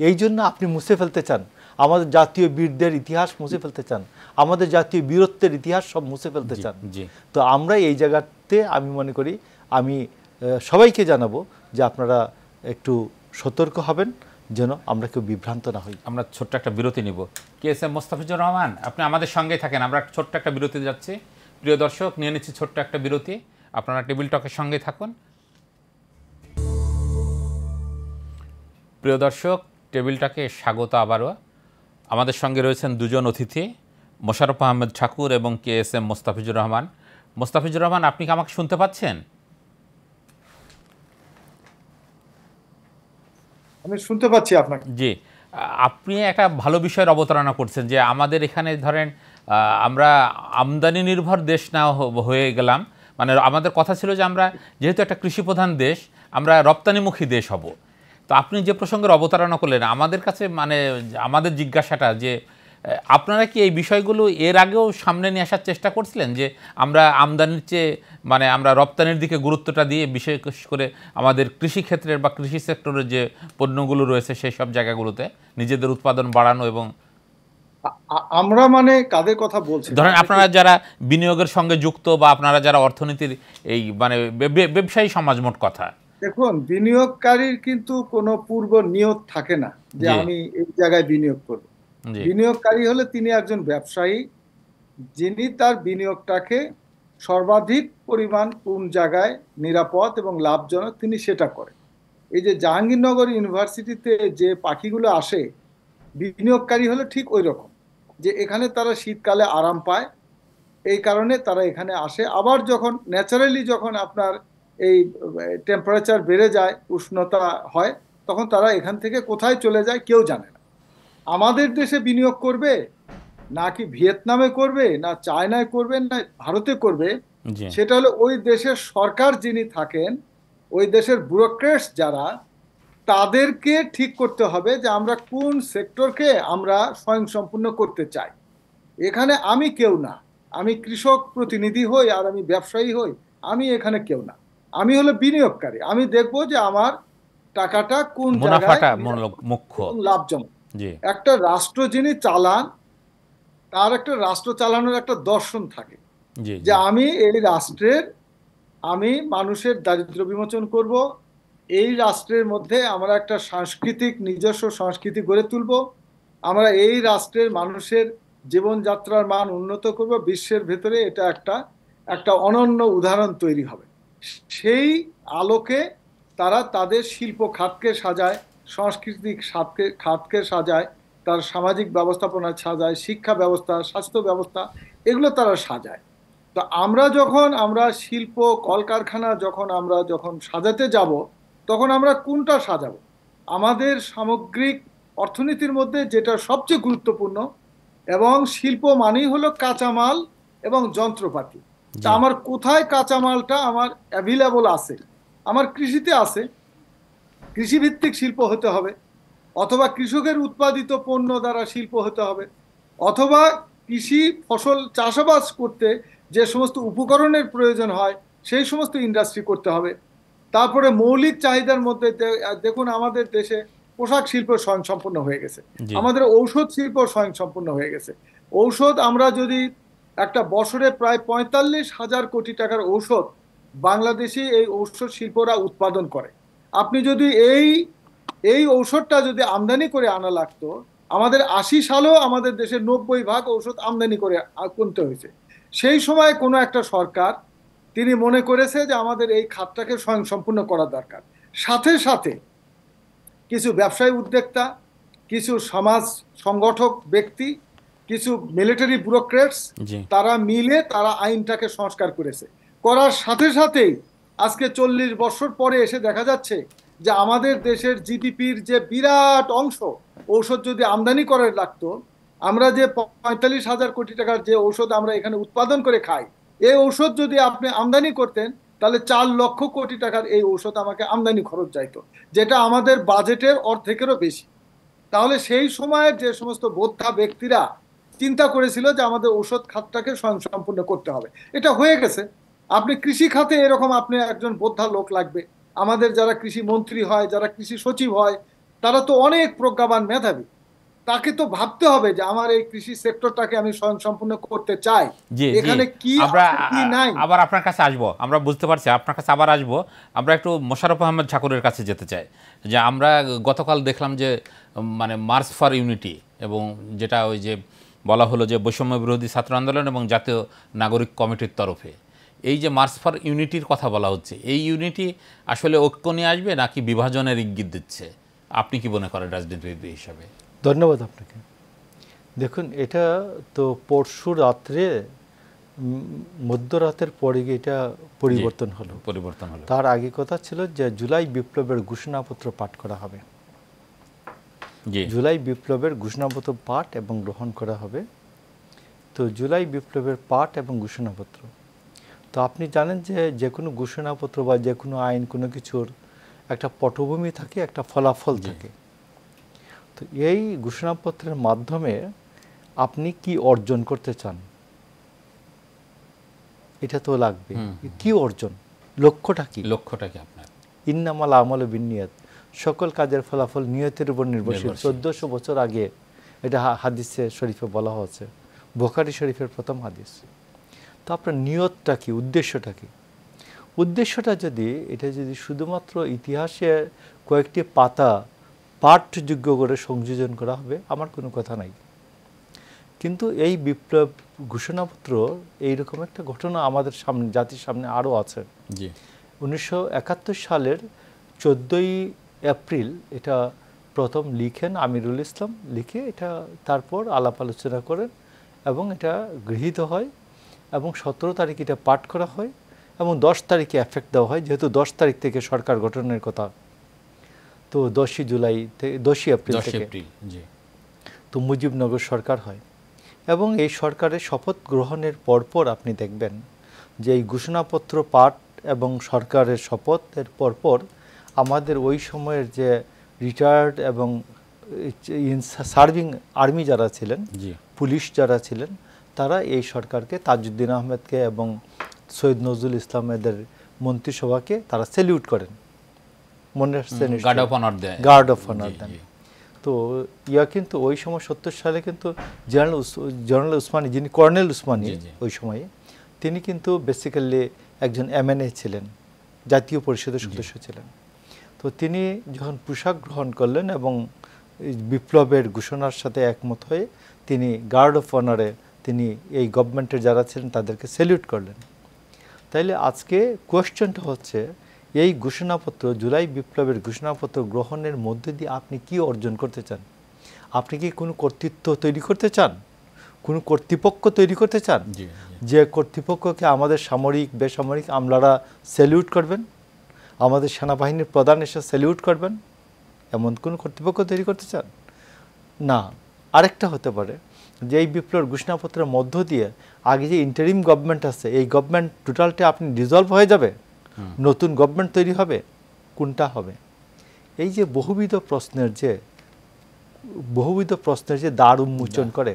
এই জন্য আপনি মুছে ফেলতে চান। আমাদের জাতীয় বীরদের ইতিহাস মুছে ফেলতে চান, আমাদের জাতীয় বীরত্বের ইতিহাস সব মুছে ফেলতে চান। তো আমরা এই জায়গাতে আমি মনে করি, আমি সবাইকে জানাবো যে আপনারা একটু সতর্ক হবেন, যেন আমরা কেউ বিভ্রান্ত না হই। আমরা ছোট্ট একটা বিরতি নিব। KSM মোস্তাফিজুর রহমান, আপনি আমাদের সঙ্গে থাকেন, আমরা ছোট্ট একটা বিরতি যাচ্ছি। প্রিয় দর্শক, নিয়ে নিচ্ছি ছোট্ট একটা বিরতি, আপনারা টেবিল টকের সঙ্গে থাকুন। প্রিয় দর্শক, টেবিল টকে স্বাগত আবারও। আমাদের সঙ্গে রয়েছেন দুজন অতিথি, মোশাররফ আহমেদ ঠাকুর এবং KSM মোস্তাফিজুর রহমান। মোস্তাফিজুর রহমান, আপনি কি আমাকে শুনতে পাচ্ছেন? আমি শুনতে পাচ্ছি আপনাকে। জি, আপনি একটা ভালো বিষয়ের অবতারণা করছেন যে আমাদের এখানে ধরেন আমরা আমদানি নির্ভর দেশ না হয়ে গেলাম, মানে আমাদের কথা ছিল যে আমরা যেহেতু একটা কৃষিপ্রধান দেশ, আমরা রপ্তানিমুখী দেশ হব। তো আপনি যে প্রসঙ্গের অবতারণা করলেন, আমাদের কাছে মানে আমাদের জিজ্ঞাসাটা যে আপনারা কি এই বিষয়গুলো এর আগেও সামনে নিয়ে আসার চেষ্টা করছিলেন যে আমরা আমদানির চেয়ে মানে আমরা রপ্তানির দিকে গুরুত্বটা দিয়ে, বিশেষ করে আমাদের কৃষিক্ষেত্রের বা কৃষি সেক্টরের যে পণ্যগুলো রয়েছে সেই সব জায়গাগুলোতে নিজেদের উৎপাদন বাড়ানো? এবং আমরা মানে কাদের কথা বলছি? ধরেন আপনারা যারা বিনিয়োগের সঙ্গে যুক্ত বা আপনারা যারা অর্থনীতির এই মানে ব্যবসায়ী সমাজ, মোট কথা দেখুন, বিনিয়োগকারীর কিন্তু কোনো পূর্ব নিয়ত থাকে না যে জি আমি এই জায়গায় বিনিয়োগ করব। জি বিনিয়োগকারী হলে তিনি একজন ব্যবসায়ী, যিনি তার বিনিয়োগটাকে সর্বাধিক পরিমাণ কোন জায়গায় নিরাপদ এবং লাভজনক তিনি সেটা করেন। এই যে জাহাঙ্গীরনগর ইউনিভার্সিটিতে যে পাখিগুলো আসে, বিনিয়োগকারী হলে ঠিক ওই রকম, যে এখানে তারা শীতকালে আরাম পায়, এই কারণে তারা এখানে আসে। আবার যখন ন্যাচারালি যখন আপনার এই টেম্পারেচার বেড়ে যায়, উষ্ণতা হয়, তখন তারা এখান থেকে কোথায় চলে যায় কেউ জানে না। আমাদের দেশে বিনিয়োগ করবে নাকি ভিয়েতনামে করবে, না চায়নায় করবে, না ভারতে করবে, জি সেটা হলো ওই দেশের সরকার যিনি থাকেন, ওই দেশের ব্যুরোক্রেটস যারা, তাদেরকে ঠিক করতে হবে যে আমরা কোন সেক্টরকে আমরা স্বয়ংসম্পূর্ণ করতে চাই। এখানে আমি কেউ না, আমি কৃষক প্রতিনিধি হই আর আমি ব্যবসায়ী হই, আমি এখানে কেউ না। আমি হলো বিনিয়োগকারী, আমি দেখব যে আমার টাকাটা কোন জায়গায় মুনাফাটা মুখ্য। এবং লাভজনক। জি একটা রাষ্ট্র যিনি চালান, তার একটা রাষ্ট্র চালানোর একটা দর্শন থাকে, জি যে জি আমি এই রাষ্ট্রের, আমি মানুষের দারিদ্র্য বিমোচন করব, এই রাষ্ট্রের মধ্যে আমরা একটা সাংস্কৃতিক নিজস্ব সংস্কৃতি গড়ে তুলব, আমরা এই রাষ্ট্রের মানুষের জীবনযাত্রার মান উন্নত করব, বিশ্বের ভেতরে এটা একটা একটা অনন্য উদাহরণ তৈরি হবে। সেই আলোকে তারা তাদের শিল্প খাতকে সাজায়, সাংস্কৃতিক খাতকে সাজায়, তার সামাজিক ব্যবস্থাপনা সাজায়, শিক্ষা ব্যবস্থা, স্বাস্থ্য ব্যবস্থা, এগুলো তারা সাজায়। তো আমরা শিল্প কলকারখানা যখন সাজাতে যাব, তখন আমরা কোনটা সাজাবো? আমাদের সামগ্রিক অর্থনীতির মধ্যে যেটা সবচেয়ে গুরুত্বপূর্ণ, এবং শিল্প মানেই হলো কাঁচামাল এবং যন্ত্রপাতি। তা জি আমার কোথায় কাঁচামালটা আমার অ্যাভেলেবল আছে? আমার কৃষিতে আছে, কৃষিভিত্তিক শিল্প হতে হবে, অথবা কৃষকের উৎপাদিত পণ্য দ্বারা শিল্প হতে হবে, অথবা কৃষি ফসল চাষাবাদ করতে যে সমস্ত উপকরণের প্রয়োজন হয় সেই সমস্ত ইন্ডাস্ট্রি করতে হবে। তারপরে মৌলিক চাহিদার মধ্যে দেখুন, আমাদের দেশে পোশাক শিল্প স্বয়ংসম্পূর্ণ হয়ে গেছে, জি আমাদের ঔষধ শিল্প স্বয়ংসম্পূর্ণ হয়ে গেছে। ঔষধ আমরা যদি একটা বছরে প্রায় 45,000 কোটি টাকার ঔষধ বাংলাদেশে এই ঔষধ শিল্পরা উৎপাদন করে। আপনি যদি এই এই ঔষধটা যদি আমদানি করে আনা লাগতো, আমাদের 80 সালেও আমাদের দেশের 90% ঔষধ আমদানি করে কিনতে হয়েছে। সেই সময় কোনো একটা সরকার তিনি মনে করেছে যে আমাদের এই খাতটাকে স্বয়ংসম্পূর্ণ করা দরকার। সাথে সাথে কিছু ব্যবসায়ী উদ্যোক্তা, কিছু সমাজ সংগঠক ব্যক্তি, কিছু মিলিটারি ব্যুরোক্রেটস, জি তারা মিলে তারা আইনটাকে সংস্কার করেছে। করার সাথে সাথেই আজকে 40 বছর পরে এসে দেখা যাচ্ছে যে আমাদের দেশের জিডিপির যে বিরাট অংশ ঔষধ যদি আমদানি করে লাগতো, আমরা যে 45,000 কোটি টাকার যে ঔষধ আমরা এখানে উৎপাদন করে খাই, এই ঔষধ যদি আপনি আমদানি করতেন, তাহলে 4 লক্ষ কোটি টাকার এই ঔষধ আমাকে আমদানি খরচ যাইতো, যেটা আমাদের বাজেটের অর্ধেকেরও বেশি। তাহলে সেই সময়ের যে সমস্ত বোদ্ধা ব্যক্তিরা চিন্তা করেছিল যে আমাদের ঔষধ খাতটাকে স্বয়ংসম্পূর্ণ করতে হবে, এটা হয়ে গেছে। আপনি কৃষি খাতে এরকম আপনি একজন বোদ্ধা লোক লাগবে। আমাদের যারা কৃষি মন্ত্রী হয়, যারা কৃষি সচিব হয়, তারা তো অনেক প্রজ্ঞাবান মেধাবী। তাকে তো ভাবতে হবে যে আমার এই কৃষি সেক্টরটাকে আমি স্বয়ংসম্পূর্ণ করতে চাই, জি জি এখানে কি আমরা আছে কি নাই। আবার আপনার কাছে আসবো, আমরা বুঝতে পারছি আপনার কাছে আবার আসবো। আমরা একটু মোশাররফ আহমেদ ঠাকুরের কাছে যেতে চাই। যে আমরা গতকাল দেখলাম যে মানে মার্চ ফর ইউনিটি, এবং যেটা ওই যে বলা হলো যে বৈষম্য বিরোধী ছাত্র আন্দোলন এবং জাতীয় নাগরিক কমিটির তরফে এই যে মার্চ ফর ইউনিটির কথা বলা হচ্ছে, এই ইউনিটি আসলে ঐক্য নিয়ে আসবে নাকি বিভাজনের ইঙ্গিত দিচ্ছে? আপনি কি মনে করেন রাজনীতিবিদ হিসাবে? ধন্যবাদ আপনাকে। দেখুন, এটা তো পরশু রাত্রে মধ্যরাতের পরে এটা পরিবর্তন হলো। তার আগে কথা ছিল যে জুলাই বিপ্লবের ঘোষণাপত্র পাঠ করা হবে, জুলাই বিপ্লবের ঘোষণাপত্র পাঠ এবং গ্রহণ করা হবে। তো জুলাই বিপ্লবের পাঠ এবং ঘোষণাপত্র, তো আপনি জানেন যে যে কোনো ঘোষণাপত্র বা যে কোনো আইন, কোনো কিছুর একটা পটভূমি থাকে, একটা ফলাফল থাকে। তো এই ঘোষণাপত্রের মাধ্যমে আপনি কি অর্জন করতে চান এটা তো লাগবে। কি অর্জন, লক্ষ্যটা কি? আপনার ইন্নামাল আমালু বিন্নিয়াত, সকল কাজের ফলাফল নিয়তের উপর নির্ভরশীল। 1400 বছর আগে এটা হাদিসে শরীফে বলা হয়েছে, বুখারী শরীফের প্রথম হাদিস। তো আপনার নিয়তটা কি, উদ্দেশ্যটা কি? উদ্দেশ্যটা যদি এটা যদি শুধুমাত্র ইতিহাসে কয়েকটি পাতা পাঠযোগ্য করে সংযোজন করা হবে, আমার কোনো কথা নাই। কিন্তু এই বিপ্লব ঘোষণাপত্র এইরকম একটা ঘটনা আমাদের সামনে, জাতির সামনে আরও আছে। 1971 সালের 14ই এপ্রিল এটা প্রথম লিখেন আমিরুল ইসলাম, লিখে এটা তারপর আলাপ আলোচনা করেন এবং এটা গৃহীত হয় এবং 17 তারিখ এটা পাঠ করা হয় এবং 10 তারিখে এফেক্ট দেওয়া হয়, যেহেতু 10 তারিখ থেকে সরকার গঠনের কথা। তো 10ই জুলাই থেকে 10ই এপ্রিল থেকে তো মুজিবনগর সরকার হয় এবং এই সরকারের শপথ গ্রহণের পরপর আপনি দেখবেন যে এই ঘোষণাপত্র পাঠ এবং সরকারের শপথের পরপর আমাদের ওই সময়ের যে রিটায়ার্ড এবং সার্ভিং আর্মি যারা ছিলেন, পুলিশ যারা ছিলেন, তারা এই সরকারকে, তাজউদ্দিন আহমেদকে এবং সৈয়দ নজরুল ইসলাম এদের মন্ত্রিসভাকে তারা স্যালিউট করেন, মনে আসছে, গার্ড অফ অনার দেন। তো কিন্তু ওই সময় 70 সালে কিন্তু জেনারেল উসমানী, যিনি কর্নেল উসমানী ওই সময়ে, তিনি কিন্তু বেসিক্যালি একজন MNA ছিলেন, জাতীয় পরিষদের সদস্য ছিলেন। তো তিনি যখন পোশাক গ্রহণ করলেন এবং বিপ্লবের ঘোষণার সাথে একমত হয়ে তিনি গার্ড অফ অনারে তিনি এই গভর্নমেন্টের যারা ছিলেন তাদেরকে স্যালিউট করলেন। তাইলে আজকে কোয়েশ্চনটা হচ্ছে, এই ঘোষণাপত্র, জুলাই বিপ্লবের ঘোষণাপত্র গ্রহণের মধ্যে দিয়ে আপনি কি অর্জন করতে চান? আপনি কি কোনো কর্তৃত্ব তৈরি করতে চান? কোনো কর্তৃপক্ষ তৈরি করতে চান যে কর্তৃপক্ষকে আমাদের সামরিক বেসামরিক আমলারা স্যালিউট করবেন, আমাদের সেনাবাহিনীর প্রধান এসে স্যালিউট করবেন, এমন কোন কর্তৃপক্ষ তৈরি করতে চান? না। আরেকটা হতে পারে যে এই বিপ্লব ঘোষণাপত্রের মধ্য দিয়ে আগে যে ইন্টারিম গভর্নমেন্ট আছে, এই গভর্নমেন্ট টোটালটা আপনি ডিজলভ হয়ে যাবে, নতুন গভর্নমেন্ট তৈরি হবে, কোনটা হবে? এই যে বহুবিধ প্রশ্নের যে দ্বার উন্মোচন করে,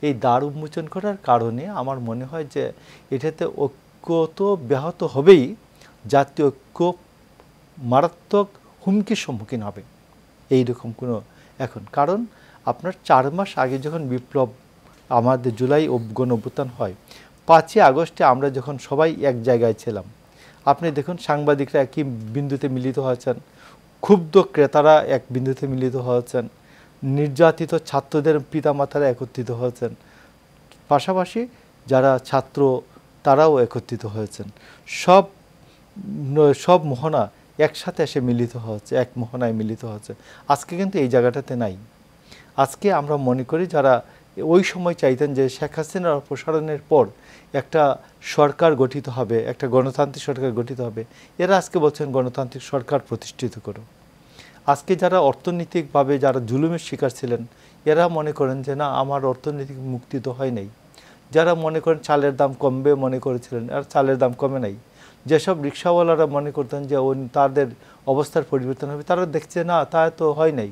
এই দ্বার উন্মোচন করার কারণে আমার মনে হয় যে এটাতে ঐক্য তো ব্যাহত হবেই, জাতীয় ঐক্য মারাত্মক হুমকির সম্মুখীন হবে এইরকম কোনো এখন। কারণ আপনার 4 মাস আগে যখন বিপ্লব আমাদের জুলাই গণ অভ্যুত্থান হয়, 5ই আগস্টে আমরা যখন সবাই এক জায়গায় ছিলাম, আপনি দেখুন সাংবাদিকরা একই বিন্দুতে মিলিত হয়েছেন, ক্ষুব্ধ ক্রেতারা এক বিন্দুতে মিলিত হয়েছেন, নির্যাতিত ছাত্রদের পিতামাতারা একত্রিত হয়েছেন, পাশাপাশি যারা ছাত্র তারাও একত্রিত হয়েছেন, সব মোহনা একসাথে এসে মিলিত হচ্ছে, এক মোহনায় মিলিত হচ্ছে। আজকে কিন্তু এই জায়গাটাতে নাই। আজকে আমরা মনে করি যারা ওই সময় চাইতেন যে শেখ হাসিনার অপসারণের পর একটা সরকার গঠিত হবে, একটা গণতান্ত্রিক সরকার গঠিত হবে, এরা আজকে বলছেন গণতান্ত্রিক সরকার প্রতিষ্ঠিত করো। আজকে যারা অর্থনৈতিকভাবে যারা জুলুমের শিকার ছিলেন, এরা মনে করেন যে না, আমার অর্থনৈতিক মুক্তি তো হয় নাই। যারা মনে করেন চালের দাম কমবে মনে করেছিলেন, আর চালের দাম কমে নাই। যেসব রিক্সাওয়ালারা মনে করতেন যে তাদের অবস্থার পরিবর্তন হবে, তারা দেখছে না, তা তো হয় নাই।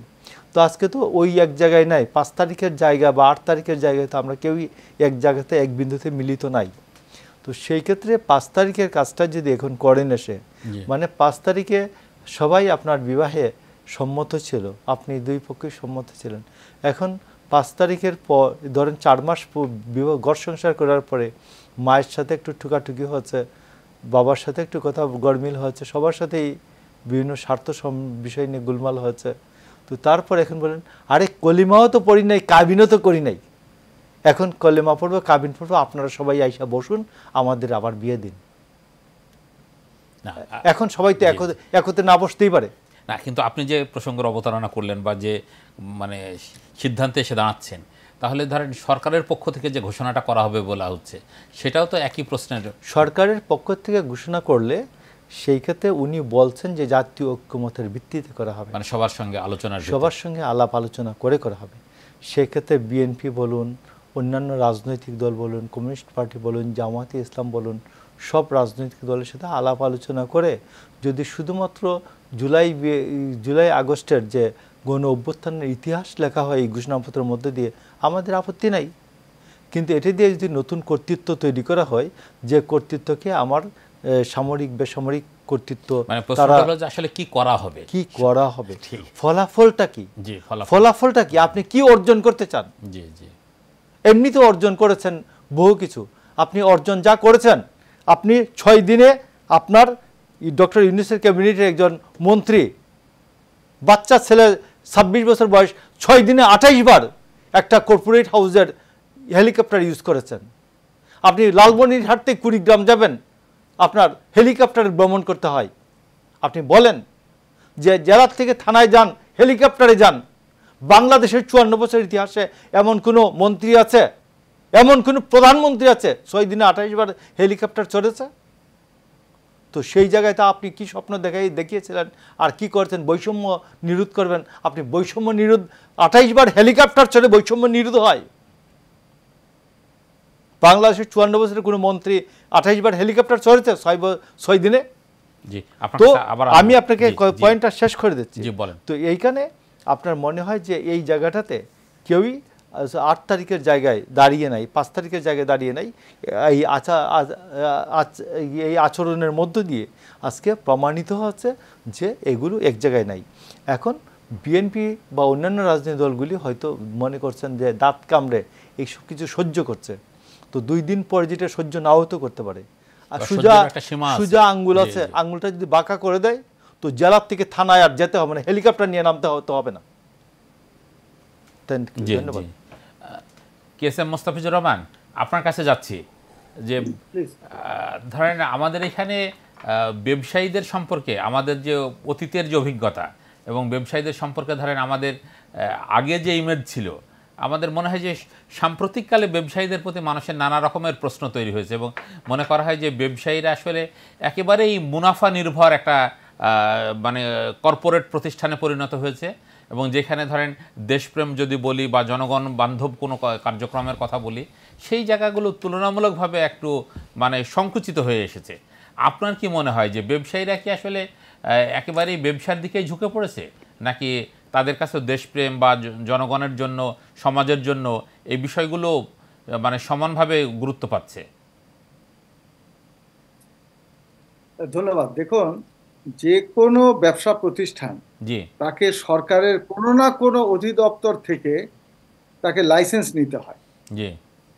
তো আজকে তো ওই এক জায়গায় নাই, 5 তারিখের জায়গা বা 8 তারিখের জায়গায় তো আমরা কেউই এক জায়গাতে এক বিন্দুতে মিলিত নাই। তো সেই ক্ষেত্রে 5 তারিখের কাজটা যদি এখন করেন এসে, মানে 5 তারিখে সবাই আপনার বিবাহে সম্মত ছিল, আপনি দুই পক্ষই সম্মত ছিলেন। এখন 5 তারিখের পর ধরেন 4 মাস বিবাহ ঘর সংসার করার পরে মায়ের সাথে একটু ঠুকাঠুকি হচ্ছে, বাবার সাথে একটু কথা গড়মিল হচ্ছে, সবার সাথেই বিভিন্ন স্বার্থ বিষয় নিয়ে গোলমাল হচ্ছে। তো তারপর এখন বলেন, আরে কলিমাও তো পড়ি নাই, কাবিনও তো করি নাই, এখন কলিমা পড়বো, কাবিন পড়বো, আপনারা সবাই আইসা বসুন, আমাদের আবার বিয়ে দিন। এখন সবাই তো একতে না বসতেই পারে না। কিন্তু আপনি যে প্রসঙ্গের অবতারণা করলেন বা যে মানে সিদ্ধান্তে এসে দাঁড়াচ্ছেন, তাহলে ধরেন সরকারের পক্ষ থেকে যে ঘোষণাটা করা হবে বলা হচ্ছে, সেটাও তো একই প্রশ্নের। সরকারের পক্ষ থেকে ঘোষণা করলে সেই ক্ষেত্রে উনি বলছেন যে জাতীয় ঐক্যমতের ভিত্তিতে করা হবে, মানে সবার সঙ্গে আলাপ আলোচনা করে করা হবে। সেক্ষেত্রে বিএনপি বলুন, অন্যান্য রাজনৈতিক দল বলুন, কমিউনিস্ট পার্টি বলুন, জামায়াতে ইসলাম বলুন, সব রাজনৈতিক দলের সাথে আলাপ আলোচনা করে যদি শুধুমাত্র জুলাই আগস্টের যে গণ অভ্যুত্থানের ইতিহাস লেখা হয় এই ঘোষণাপত্রের মধ্যে দিয়ে, আমাদের আপত্তি নাই। কিন্তু এটি দিয়ে যদি নতুন কর্তৃত্ব তৈরি করা হয়, যে কর্তৃত্বকে আমার সামরিক বেসামরিক কর্তৃত্ব, আসলে কি করা হবে, ফলাফলটা কি, আপনি কি অর্জন করতে চান? এমনিতে অর্জন করেছেন বহু কিছু, আপনি অর্জন যা করেছেন, আপনি 6 দিনে আপনার ডক্টর ইউনূসের ক্যাবিনেটের একজন মন্ত্রী, বাচ্চা ছেলে 26 বছর বয়স, 6 দিনে 28 বার একটা কর্পোরেট হাউসের হেলিকপ্টার ইউজ করেছেন। আপনি লালমনিরহাট থেকে কুড়িগ্রাম যাবেন, আপনার হেলিকপ্টারে ভ্রমণ করতে হয়। আপনি বলেন যে জেলার থেকে থানায় যান, হেলিকপ্টারে যান। বাংলাদেশের 54 বছর ইতিহাসে এমন কোনো মন্ত্রী আছে, এমন কোনো প্রধানমন্ত্রী আছে 6 দিনে 28 বার হেলিকপ্টার চড়েছে? তো সেই জায়গায় তা আপনি কি স্বপ্ন দেখিয়েছিলেন আর কি করছেন? বৈষম্য নিরোধ করবেন। আপনি বৈষম্য নিরোধ, 28 বার হেলিকপ্টার চড়ে বৈষম্য নিরোধ হয়? বাংলাদেশের 54 বছরের কোনো মন্ত্রী 28 বার হেলিকপ্টার চড়েছে 6 দিনে? তো আমি আপনাকে পয়েন্টটা শেষ করে দিচ্ছি। তো এইখানে আপনার মনে হয় যে এই জায়গাটাতে কেউই 8 তারিখের জায়গায় দাঁড়িয়ে নাই, 5 তারিখের জায়গায় দাঁড়িয়ে নাই। এই আচরণের মধ্য দিয়ে আজকে প্রমাণিত হচ্ছে যে এগুলো এক জায়গায় নাই। এখন বিএনপি বা অন্যান্য রাজনৈতিক দলগুলি হয়তো মনে করছেন যে দাঁত কামড়ে এইসব কিছু সহ্য করছে। তো 2 দিন পর যেটা সহ্য নাও তো করতে পারে। আর সুজা আঙ্গুল আছে, আঙ্গুলটা যদি বাঁকা করে দেয় তো জেলার থেকে থানায় আর যেতে হবে না, হেলিকপ্টার নিয়ে নামতে হবে না। ধন্যবাদ। কেএসএম মোস্তাফিজুর রহমান, আপনার কাছে যাচ্ছি যে ধরেন আমাদের এখানে ব্যবসায়ীদের সম্পর্কে আমাদের যে অতীতের যে অভিজ্ঞতা এবং ব্যবসায়ীদের সম্পর্কে ধরেন আমাদের আগে যে ইমেজ ছিল, আমাদের মনে হয় যে সাম্প্রতিককালে ব্যবসায়ীদের প্রতি মানুষের নানা রকমের প্রশ্ন তৈরি হয়েছে এবং মনে করা হয় যে ব্যবসায়ীরা আসলে একেবারেই মুনাফা নির্ভর একটা মানে কর্পোরেট প্রতিষ্ঠানে পরিণত হয়েছে এবং যেখানে ধরেন দেশপ্রেম যদি বলি বা জনগণ বান্ধব কোনো কার্যক্রমের কথা বলি, সেই জায়গাগুলো তুলনামূলকভাবে একটু মানে সংকুচিত হয়ে এসেছে। আপনার কি মনে হয় যে ব্যবসায়ীরা কি আসলে একেবারেই ব্যবসার দিকেই ঝুঁকে পড়েছে, নাকি তাদের কাছে দেশপ্রেম বা জনগণের জন্য, সমাজের জন্য এই বিষয়গুলো মানে সমানভাবে গুরুত্ব পাচ্ছে? ধন্যবাদ। দেখুন, যে কোনো ব্যবসা প্রতিষ্ঠান তাকে সরকারের কোনো না কোনো অধিদপ্তর থেকে তাকে লাইসেন্স নিতে হয়।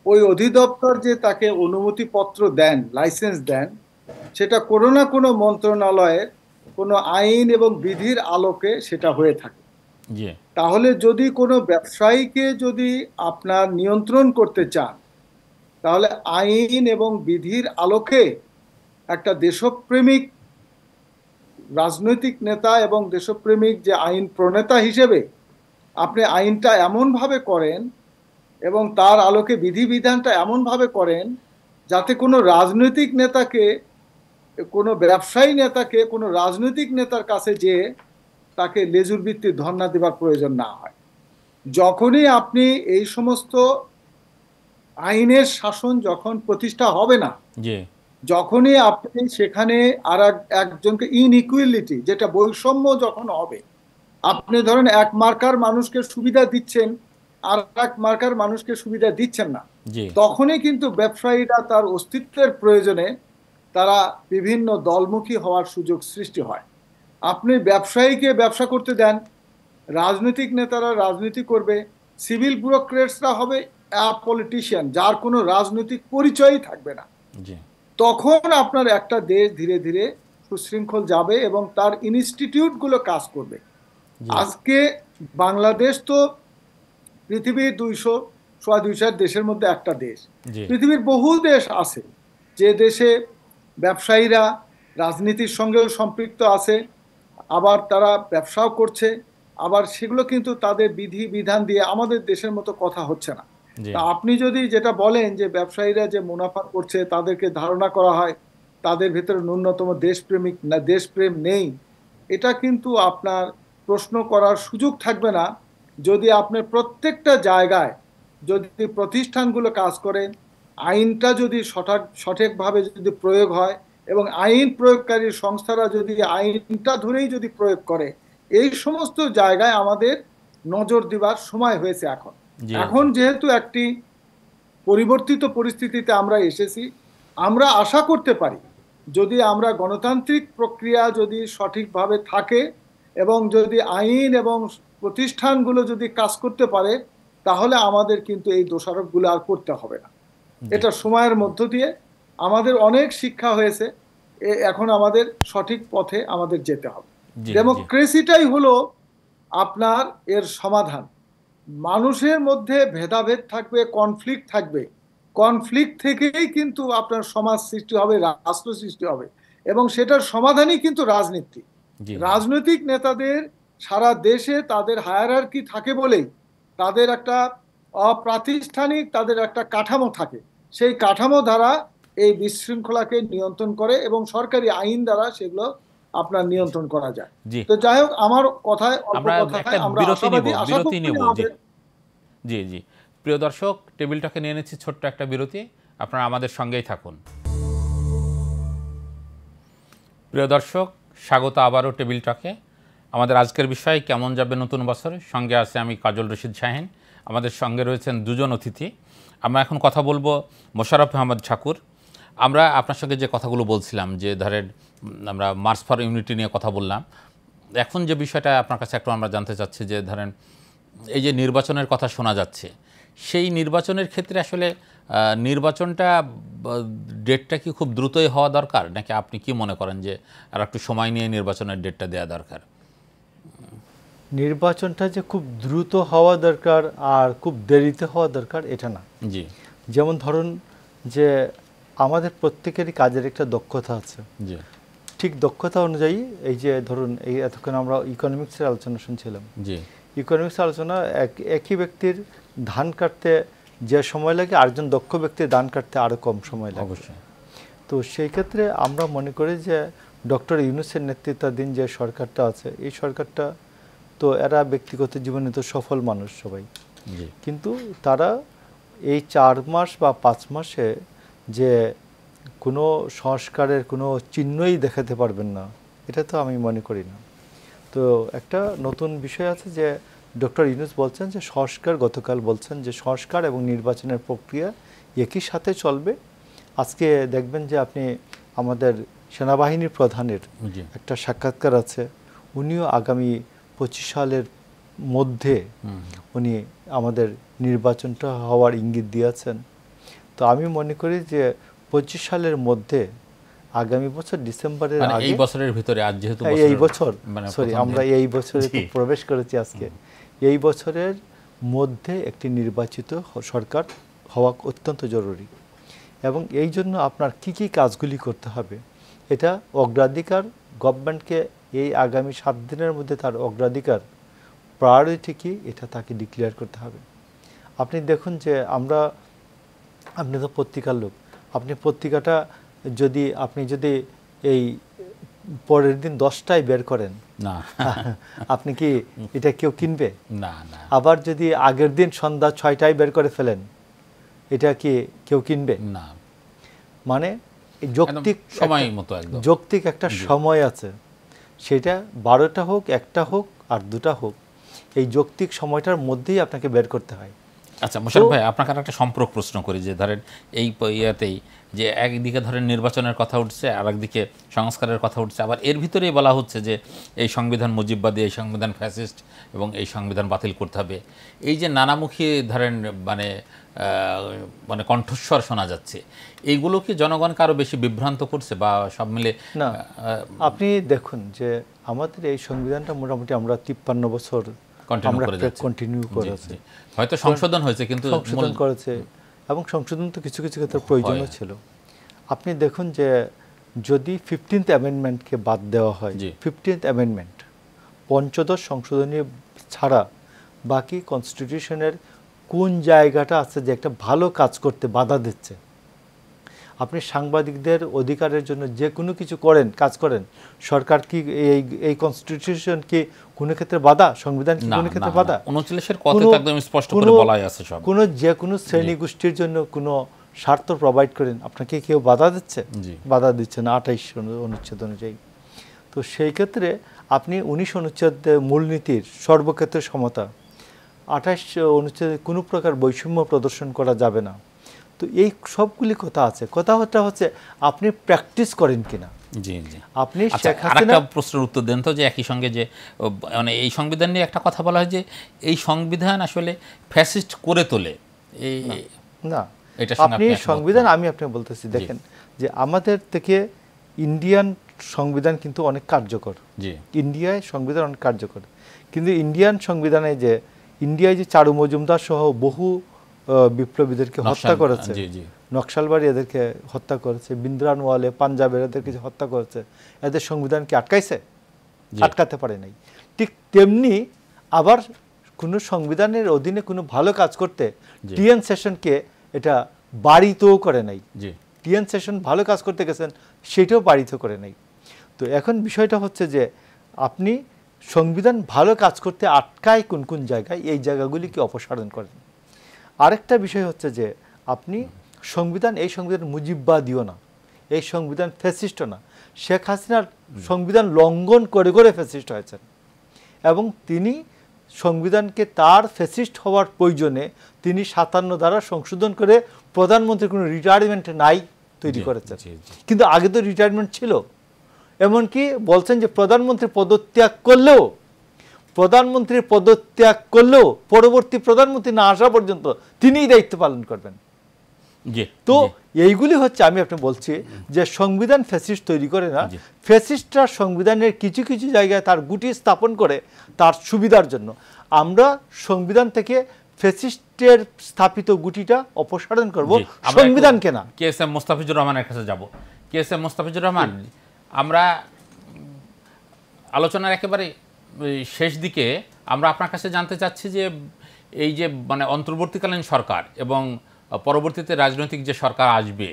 ওই অধিদপ্তর যে তাকে অনুমতিপত্র দেন, লাইসেন্স দেন, সেটা কোনো না কোনো মন্ত্রণালয়ের কোনো আইন এবং বিধির আলোকে সেটা হয়ে থাকে। তাহলে যদি কোনো ব্যবসায়ীকে যদি আপনার নিয়ন্ত্রণ করতে চান, তাহলে আইন এবং বিধির আলোকে একটা দেশপ্রেমিক রাজনৈতিক নেতা এবং দেশপ্রেমিক যে আইন প্রণেতা হিসেবে আপনি আইনটা এমনভাবে করেন এবং তার আলোকে বিধিবিধানটা এমনভাবে করেন যাতে কোনো রাজনৈতিক নেতাকে, কোনো ব্যবসায়ী নেতাকে কোনো রাজনৈতিক নেতার কাছে যে তাকে লেজুর ভিত্তিক ধর্ণা দেবার প্রয়োজন না হয়। যখনই আপনি এই সমস্ত আইনের শাসন যখন প্রতিষ্ঠা হবে না, যখনই আপনি সেখানে আর একজনকে ইনইকুয়ালিটি, যেটা বৈষম্য যখন হবে, আপনি ধরেন এক মার্কার মানুষকে সুবিধা দিচ্ছেন আর এক মার্কার মানুষকে সুবিধা দিচ্ছেন না, তখনই কিন্তু ব্যবসায়ীরা তার অস্তিত্বের প্রয়োজনে তারা বিভিন্ন দলমুখী হওয়ার সুযোগ সৃষ্টি হয়। আপনি ব্যবসায়ীকে ব্যবসা করতে দেন, রাজনৈতিক নেতারা রাজনীতি করবে, সিভিল ব্যুরোক্রেটসরা হবে পলিটিশিয়ান, যার কোনো রাজনৈতিক পরিচয়ই থাকবে না। তখন আপনার একটা দেশ ধীরে ধীরে সুশৃঙ্খল যাবে এবং তার ইনস্টিটিউটগুলো কাজ করবে। আজকে বাংলাদেশ তো পৃথিবীর 200 দেশের মধ্যে একটা দেশ। পৃথিবীর বহু দেশ আছে যে দেশে ব্যবসায়ীরা রাজনীতির সঙ্গেও সম্পৃক্ত আছে, আবার তারা ব্যবসাও করছে, আবার সেগুলো কিন্তু তাদের বিধি বিধান দিয়ে আমাদের দেশের মতো কথা হচ্ছে না। তা আপনি যদি যেটা বলেন যে ব্যবসায়ীরা যে মুনাফা করছে, তাদেরকে ধারণা করা হয় তাদের ভেতরে ন্যূনতম দেশপ্রেম নেই, এটা কিন্তু আপনার প্রশ্ন করার সুযোগ থাকবে না যদি আপনার প্রত্যেকটা জায়গায় যদি প্রতিষ্ঠানগুলো কাজ করে, আইনটা যদি সঠিকভাবে যদি প্রয়োগ হয় এবং আইন প্রয়োগকারী সংস্থারা যদি আইনটা ধরেই যদি প্রয়োগ করে, এই সমস্ত জায়গায় আমাদের নজর দেবার সময় হয়েছে এখন। এখন যেহেতু একটি পরিবর্তিত পরিস্থিতিতে আমরা এসেছি, আমরা আশা করতে পারি যদি আমরা গণতান্ত্রিক প্রক্রিয়া যদি সঠিকভাবে থাকে এবং যদি আইন এবং প্রতিষ্ঠানগুলো যদি কাজ করতে পারে, তাহলে আমাদের কিন্তু এই দোষারোপগুলো আর করতে হবে না। এটা সময়ের মধ্য দিয়ে আমাদের অনেক শিক্ষা হয়েছে এখন আমাদের সঠিক পথে আমাদের যেতে হবে। জি, ডেমোক্রেসিটাই হলো আপনার এর সমাধান। মানুষের মধ্যে ভেদাভেদ থাকবে, কনফ্লিক্ট থাকবে, কনফ্লিক্ট থেকেই কিন্তু আপনার সমাজ সৃষ্টি হবে, রাষ্ট্র সৃষ্টি হবে, এবং সেটার সমাধানই কিন্তু রাজনীতি। জি, রাজনৈতিক নেতাদের সারা দেশে তাদের হায়ারার্কি থাকে বলেই তাদের একটা অপ্রাতিষ্ঠানিক তাদের একটা কাঠামো থাকে। সেই কাঠামো দ্বারা এই বিশৃঙ্খলাকে নিয়ন্ত্রণ করে এবং সরকারি আইন দ্বারা সেগুলো আপনার নিয়ন্ত্রণ করা যায়। জি। তো যাই হোক, আমার কথায় অল্প আমরা কথায় একটা আমরা বিরতি নিব, আশাবাদী, আশা বিরতি করি নিব। জি আমাদের জি জি প্রিয় দর্শক, টেবিলটাকে নিয়ে নিচ্ছি ছোট্ট একটা বিরতি, আপনারা আমাদের সঙ্গেই থাকুন। প্রিয় দর্শক, স্বাগত আবারও টেবিলটাকে। আমাদের আজকের বিষয় কেমন যাবে নতুন বছর। সঙ্গে আছে আমি কাজল রশিদ শাহীন, আমাদের সঙ্গে রয়েছেন দুজন অতিথি। আমরা এখন কথা বলবো মোশাররফ আহমদ ঠাকুর। আমরা আপনার সঙ্গে যে কথাগুলো বলছিলাম, যে ধরেন আমরা মার্চ ফর ইউনিটি নিয়ে কথা বললাম, এখন যে বিষয়টা আপনার কাছে একটু আমরা জানতে চাচ্ছি, যে ধরেন এই যে নির্বাচনের কথা শোনা যাচ্ছে, সেই নির্বাচনের ক্ষেত্রে আসলে নির্বাচনটা ডেটটা কি খুব দ্রুতই হওয়া দরকার, নাকি আপনি কি মনে করেন যে আর একটু সময় নিয়ে নির্বাচনের ডেটটা দেওয়া দরকার? নির্বাচনটা যে খুব দ্রুত হওয়া দরকার আর খুব দেরিতে হওয়া দরকার এটা না। জি, যেমন ধরুন যে আমাদের প্রত্যেকেরই কাজের একটা দক্ষতা আছে, জি, ঠিক দক্ষতা অনুযায়ী এই যে ধরুন এই এতক্ষণ আমরা ইকোনমিক্সের আলোচনা শুনছিলাম, জি, ইকোনমিক্স আলোচনা একই ব্যক্তির ধান কাটতে যে সময় লাগে আরেকজন দক্ষ ব্যক্তির ধান কাটতে আরও কম সময় লাগে। অবশ্যই। তো সেই ক্ষেত্রে আমরা মনে করি যে ডক্টর ইউনূসের নেতৃত্বাধীন যে সরকারটা আছে, এই সরকারটা তো এরা ব্যক্তিগত জীবনে তো সফল মানুষ সবাই, জি, কিন্তু তারা এই 4 মাস বা 5 মাসে যে কোনো সংস্কারের কোনো চিহ্নই দেখাতে পারবেন না, এটা তো আমি মনে করি না। তো একটা নতুন বিষয় আছে যে ডক্টর ইউনূস বলছেন যে সংস্কার, গতকাল বলছেন যে সংস্কার এবং নির্বাচনের প্রক্রিয়া একই সাথে চলবে। আজকে দেখবেন যে আপনি আমাদের সেনাবাহিনীর প্রধানের জি, একটা সাক্ষাৎকার আছে, উনিও আগামী 25 সালের মধ্যে উনি আমাদের নির্বাচনটা হওয়ার ইঙ্গিত দিয়েছেন। তো আমি মনে করি যে 25 সালের মধ্যে, আগামী বছর ডিসেম্বরের আগে, এই বছরের ভিতরে, আজ যেহেতু এই বছর সরি প্রথম আমরা দিন। এই বছরে জি। প্রবেশ করেছি আজকে, এই বছরের মধ্যে একটি নির্বাচিত সরকার হওয়া অত্যন্ত জরুরি। এবং এই জন্য আপনার কি কি কাজগুলি করতে হবে, এটা অগ্রাধিকার গভর্নমেন্টকে এই আগামী 7 দিনের মধ্যে তার অগ্রাধিকার প্রায়োরিটি কি এটা তাকে ডিক্লেয়ার করতে হবে। আপনি দেখুন যে আপনি তো পত্রিকার লোক, আপনি পত্রিকাটা আপনি যদি এই পরের দিন 10টায় বের করেন, না, আপনি কি এটা কেউ কিনবে? না, না, আবার যদি আগের দিন সন্ধ্যা 6টায় বের করে ফেলেন, এটা কি কেউ কিনবে? না। মানে যৌক্তিক সময় মতো একদম যৌক্তিক একটা সময় আছে, সেটা 12টা হোক, 1টা হোক আর 2টা হোক, এই যৌক্তিক সময়টার মধ্যেই আপনাকে বের করতে হয়। আচ্ছা মোশাররফ ভাই, আপনাকে একটা সম্পর্ক প্রশ্ন করি, যে ধরেন এই ইয়াতেই যে একদিকে ধরেন নির্বাচনের কথা উঠছে, আর একদিকে সংস্কারের কথা উঠছে, আবার এর ভিতরেই বলা হচ্ছে যে এই সংবিধান মুজিববাদী, এই সংবিধান ফ্যাসিস্ট এবং এই সংবিধান বাতিল করতে হবে। এই যে নানামুখী ধরেন মানে কণ্ঠস্বর শোনা যাচ্ছে, এইগুলো কি জনগণকে আরও বেশি বিভ্রান্ত করছে, বা সব মিলে? না, আপনি দেখুন যে আমাদের এই সংবিধানটা মোটামুটি আমরা 53 বছর কন্টিনিউ করেছি, হয়তো সংশোধন হয়েছে, কিন্তু সংশোধন করেছে, এবং সংশোধন তো কিছু কিছু ক্ষেত্রে প্রয়োজনও ছিল। আপনি দেখুন যে যদি 15th অ্যামেন্ডমেন্টকে বাদ দেওয়া হয়, 15th অ্যামেন্ডমেন্ট পঞ্চদশ সংশোধনী ছাড়া বাকি কনস্টিটিউশনের কোন জায়গাটা আছে যে একটা ভালো কাজ করতে বাধা দিচ্ছে? আপনি সাংবাদিকদের অধিকারের জন্য যে কোনো কিছু কাজ করেন, সরকার কি এই কনস্টিটিউশন কি কোনো ক্ষেত্রে বাধা? সংবিধান কি কোনো ক্ষেত্রে বাধা? 39-এর কথা একদম স্পষ্ট করে বলাই আছে সব। যে কোনো শ্রেণী গোষ্ঠীর জন্য কোনো স্বার্থ প্রোভাইড করেন, আপনাকে কেউ বাধা দিচ্ছে? বাধা দিচ্ছে না 28 অনুচ্ছেদ অনুযায়ী। তো সেই ক্ষেত্রে আপনি 19 অনুচ্ছেদ মূলনীতির সর্বক্ষেত্রে সমতা, 28 অনুচ্ছেদে কোনো প্রকার বৈষম্য প্রদর্শন করা যাবে না। তো এই সবগুলি কথা আছে, কথাটা হচ্ছে আপনি প্র্যাকটিস করেন কিনা। জি জি। আপনি আরেকটা প্রশ্নের উত্তর দেন তো, যে একই সঙ্গে যে মানে এই সংবিধান নিয়ে একটা কথা বলা হয় যে এই সংবিধান আসলে ফ্যাসিস্ট করে তোলে, না, আপনি সংবিধান, আমি আপনি বলতেছি দেখেন যে আমাদের থেকে ইন্ডিয়ান সংবিধান কিন্তু অনেক কার্যকর। জি, ইন্ডিয়ায় সংবিধান অনেক কার্যকর, কিন্তু ইন্ডিয়ান সংবিধানে যে ইন্ডিয়ায় যে চারু মজুমদার সহ বহু বিপ্লবীদেরকে হত্যা করেছে, নকশালবাড়ি এদেরকে হত্যা করেছে, বিন্দ্রানওয়ালে পাঞ্জাবের এদেরকে যে হত্যা করেছে, এদের সংবিধান কি আটকাইছে? আটকাতে পারে নাই। ঠিক তেমনি আবার কোনো সংবিধানের অধীনে কোনো ভালো কাজ করতে টিএন সেশনকে এটা বাড়িতেও করে নাই। টিএন সেশন ভালো কাজ করতে গেছেন, সেটাও বাড়িতে করে নাই। তো এখন বিষয়টা হচ্ছে যে আপনি সংবিধান ভালো কাজ করতে আটকায় কোন কোন জায়গায়, এই জায়গাগুলিকে অপসারণ করেন। আরেকটা বিষয় হচ্ছে যে আপনি সংবিধান, এই সংবিধান মুজিববাদীও না, এই সংবিধান ফ্যাসিস্টও না। শেখ হাসিনার সংবিধান লঙ্ঘন করে করে ফ্যাসিস্ট হয়েছেন, এবং তিনি সংবিধানকে তার ফ্যাসিস্ট হওয়ার প্রয়োজনে তিনি 57 ধারা সংশোধন করে প্রধানমন্ত্রীর কোনো রিটায়ারমেন্ট নাই তৈরি করেছেন। কিন্তু আগে তো রিটায়ারমেন্ট ছিল। এমনকি বলছেন যে প্রধানমন্ত্রী পদত্যাগ করলেও পরবর্তী প্রধানমন্ত্রী না আসা পর্যন্ত তিনিই দায়িত্ব পালন করবেন। তো এইগুলি হচ্ছে, আমি আপনি বলছি যে সংবিধান ফ্যাসিস্ট তৈরি করে না, ফ্যাসিস্টরা সংবিধানের কিছু কিছু জায়গায় তার গুটি স্থাপন করে তার সুবিধার জন্য। আমরা সংবিধান থেকে ফ্যাসিস্টের স্থাপিত গুটিটা অপসারণ করব, সংবিধানকে না। কে এস এম মোস্তাফিজুর রহমানের কাছে যাব। K S M Mostafizur Rahman, আমরা আলোচনার একেবারে শেষ দিকে আমরা আপনার কাছে জানতে চাচ্ছি যে এই যে মানে অন্তর্বর্তীকালীন সরকার এবং পরবর্তীতে রাজনৈতিক যে সরকার আসবে,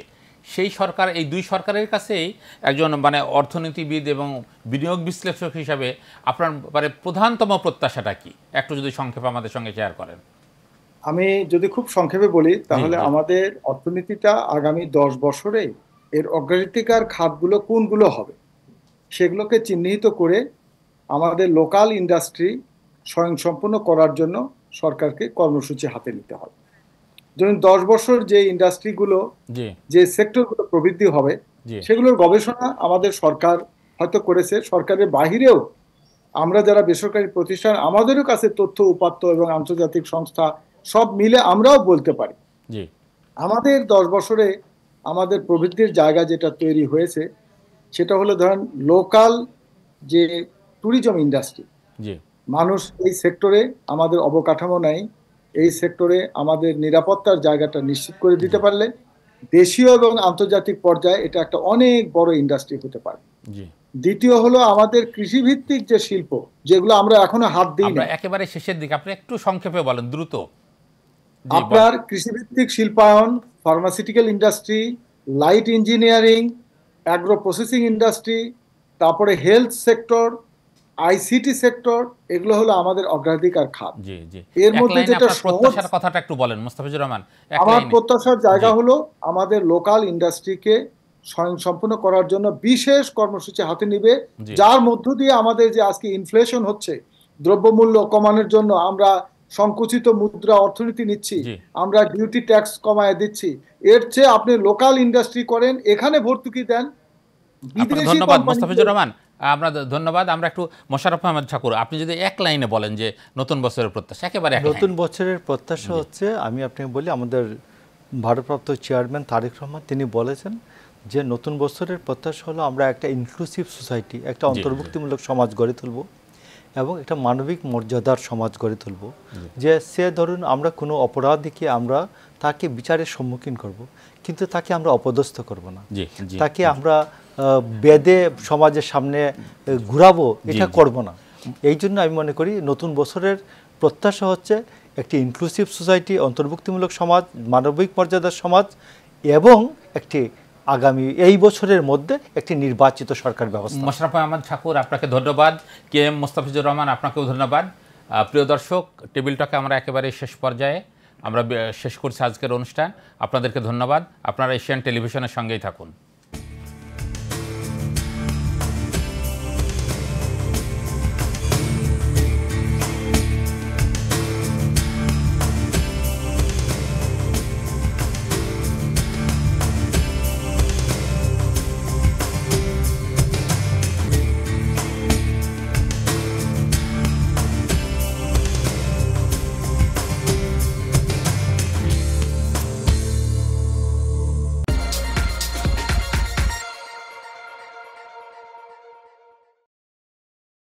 সেই সরকার, এই দুই সরকারের কাছেই একজন মানে অর্থনীতিবিদ এবং বিনিয়োগ বিশ্লেষক হিসাবে আপনার মানে প্রধানতম প্রত্যাশাটা কি, একটু যদি সংক্ষেপে আমাদের সঙ্গে শেয়ার করেন। আমি যদি খুব সংক্ষেপে বলি তাহলে আমাদের অর্থনীতিটা আগামী 10 বছরে এর অগ্রাধিকার খাতগুলো কোনগুলো হবে সেগুলোকে চিহ্নিত করে আমাদের লোকাল ইন্ডাস্ট্রি স্বয়ংসম্পূর্ণ করার জন্য সরকারকে কর্মসূচি হাতে নিতে হবে। ধরুন 10 বছর যে ইন্ডাস্ট্রিগুলো, যে সেক্টরগুলো প্রবৃদ্ধি হবে, সেগুলোর গবেষণা আমাদের সরকার হয়তো করেছে। সরকারের বাহিরেও আমরা যারা বেসরকারি প্রতিষ্ঠান, আমাদেরও কাছে তথ্য উপাত্ত এবং আন্তর্জাতিক সংস্থা সব মিলে আমরাও বলতে পারি আমাদের 10 বছরে আমাদের প্রবৃদ্ধির জায়গা যেটা তৈরি হয়েছে সেটা হলো ধরেন লোকাল যে ট্যুরিজম ইন্ডাস্ট্রি। মানুষ এই সেক্টরে, আমাদের অবকাঠামো নাই, এই সেক্টরে আমাদের নিরাপত্তার জায়গাটা নিশ্চিত করে দিতে পারলে দেশীয় এবং আন্তর্জাতিক পর্যায়ে এটা একটা অনেক বড় ইন্ডাস্ট্রি হতে পারে। দ্বিতীয় হলো আমাদের কৃষিভিত্তিক যে শিল্প, যেগুলো আমরা এখনো হাত দিই না। একেবারে শেষের দিকে আপনি একটু সংক্ষেপে বলেন, দ্রুত। আপনার কৃষিভিত্তিক শিল্পায়ন, pharmaceutical industry, light engineering, agro processing industry, তারপরে হেলথ সেক্টর, আইসিটি সেক্টর, এগুলো হলো আমাদের অগ্রাধিকার খাত। এর মধ্যে যেটা প্রত্যাশার কথাটা একটু বলেন মুস্তাফিজুর রহমান। আমার প্রত্যাশার জায়গা হলো আমাদের লোকাল ইন্ডাস্ট্রিকে স্বয়ংসম্পূর্ণ করার জন্য বিশেষ কর্মসূচি হাতে নিবে, যার মধ্য দিয়ে আমাদের যে আজকে ইনফ্লেশন হচ্ছে, দ্রব্যমূল্য কমানোর জন্য আমরা সংকুচিত মুদ্রা অর্থনীতি নিচ্ছি, আমরা ডিউটি ট্যাক্স কমায় দিচ্ছি। এর চেয়ে আপনি লোকাল ইন্ডাস্ট্রি করেন, এখানে ভর্তুকি দেন। ধন্যবাদ মুস্তাফিজুর রহমান, আমরা ধন্যবাদ। আমরা একটু মোশাররফ আহমেদ ঠাকুর, আপনি যদি এক লাইনে বলেন যে নতুন বছরের প্রত্যাশা, একেবারে নতুন বছরের প্রত্যাশা হচ্ছে, আমি আপনাকে বলি, আমাদের ভারপ্রাপ্ত চেয়ারম্যান তারেক রহমান তিনি বলেছেন যে নতুন বছরের প্রত্যাশা হলো আমরা একটা ইনক্লুসিভ সোসাইটি, একটা অন্তর্ভুক্তিমূলক সমাজ গড়ে তুলব এবং একটা মানবিক মর্যাদার সমাজ গড়ে তুলব। যে সে ধরুন আমরা কোনো অপরাধীকে আমরা তাকে বিচারের সম্মুখীন করব, কিন্তু তাকে আমরা অপদস্থ করব না, তাকে আমরা বেদে সমাজের সামনে ঘুরাবো, এটা করব না। এই জন্য আমি মনে করি নতুন বছরের প্রত্যাশা হচ্ছে একটি ইনক্লুসিভ সোসাইটি, অন্তর্ভুক্তিমূলক সমাজ, মানবিক মর্যাদার সমাজ এবং একটি আগামী এই বছরের মধ্যে একটি নির্বাচিত সরকার ব্যবস্থা। মোশাররফ আহমেদ ঠাকুর, আপনাকে ধন্যবাদ। কে এম মোস্তাফিজুর রহমান, আপনাকেও ধন্যবাদ। প্রিয় দর্শক, টেবিলটাকে আমরা একেবারে শেষ পর্যায়ে আমরা শেষ করছি আজকের অনুষ্ঠান। আপনাদেরকে ধন্যবাদ। আপনারা এশিয়ান টেলিভিশনের সঙ্গেই থাকুন।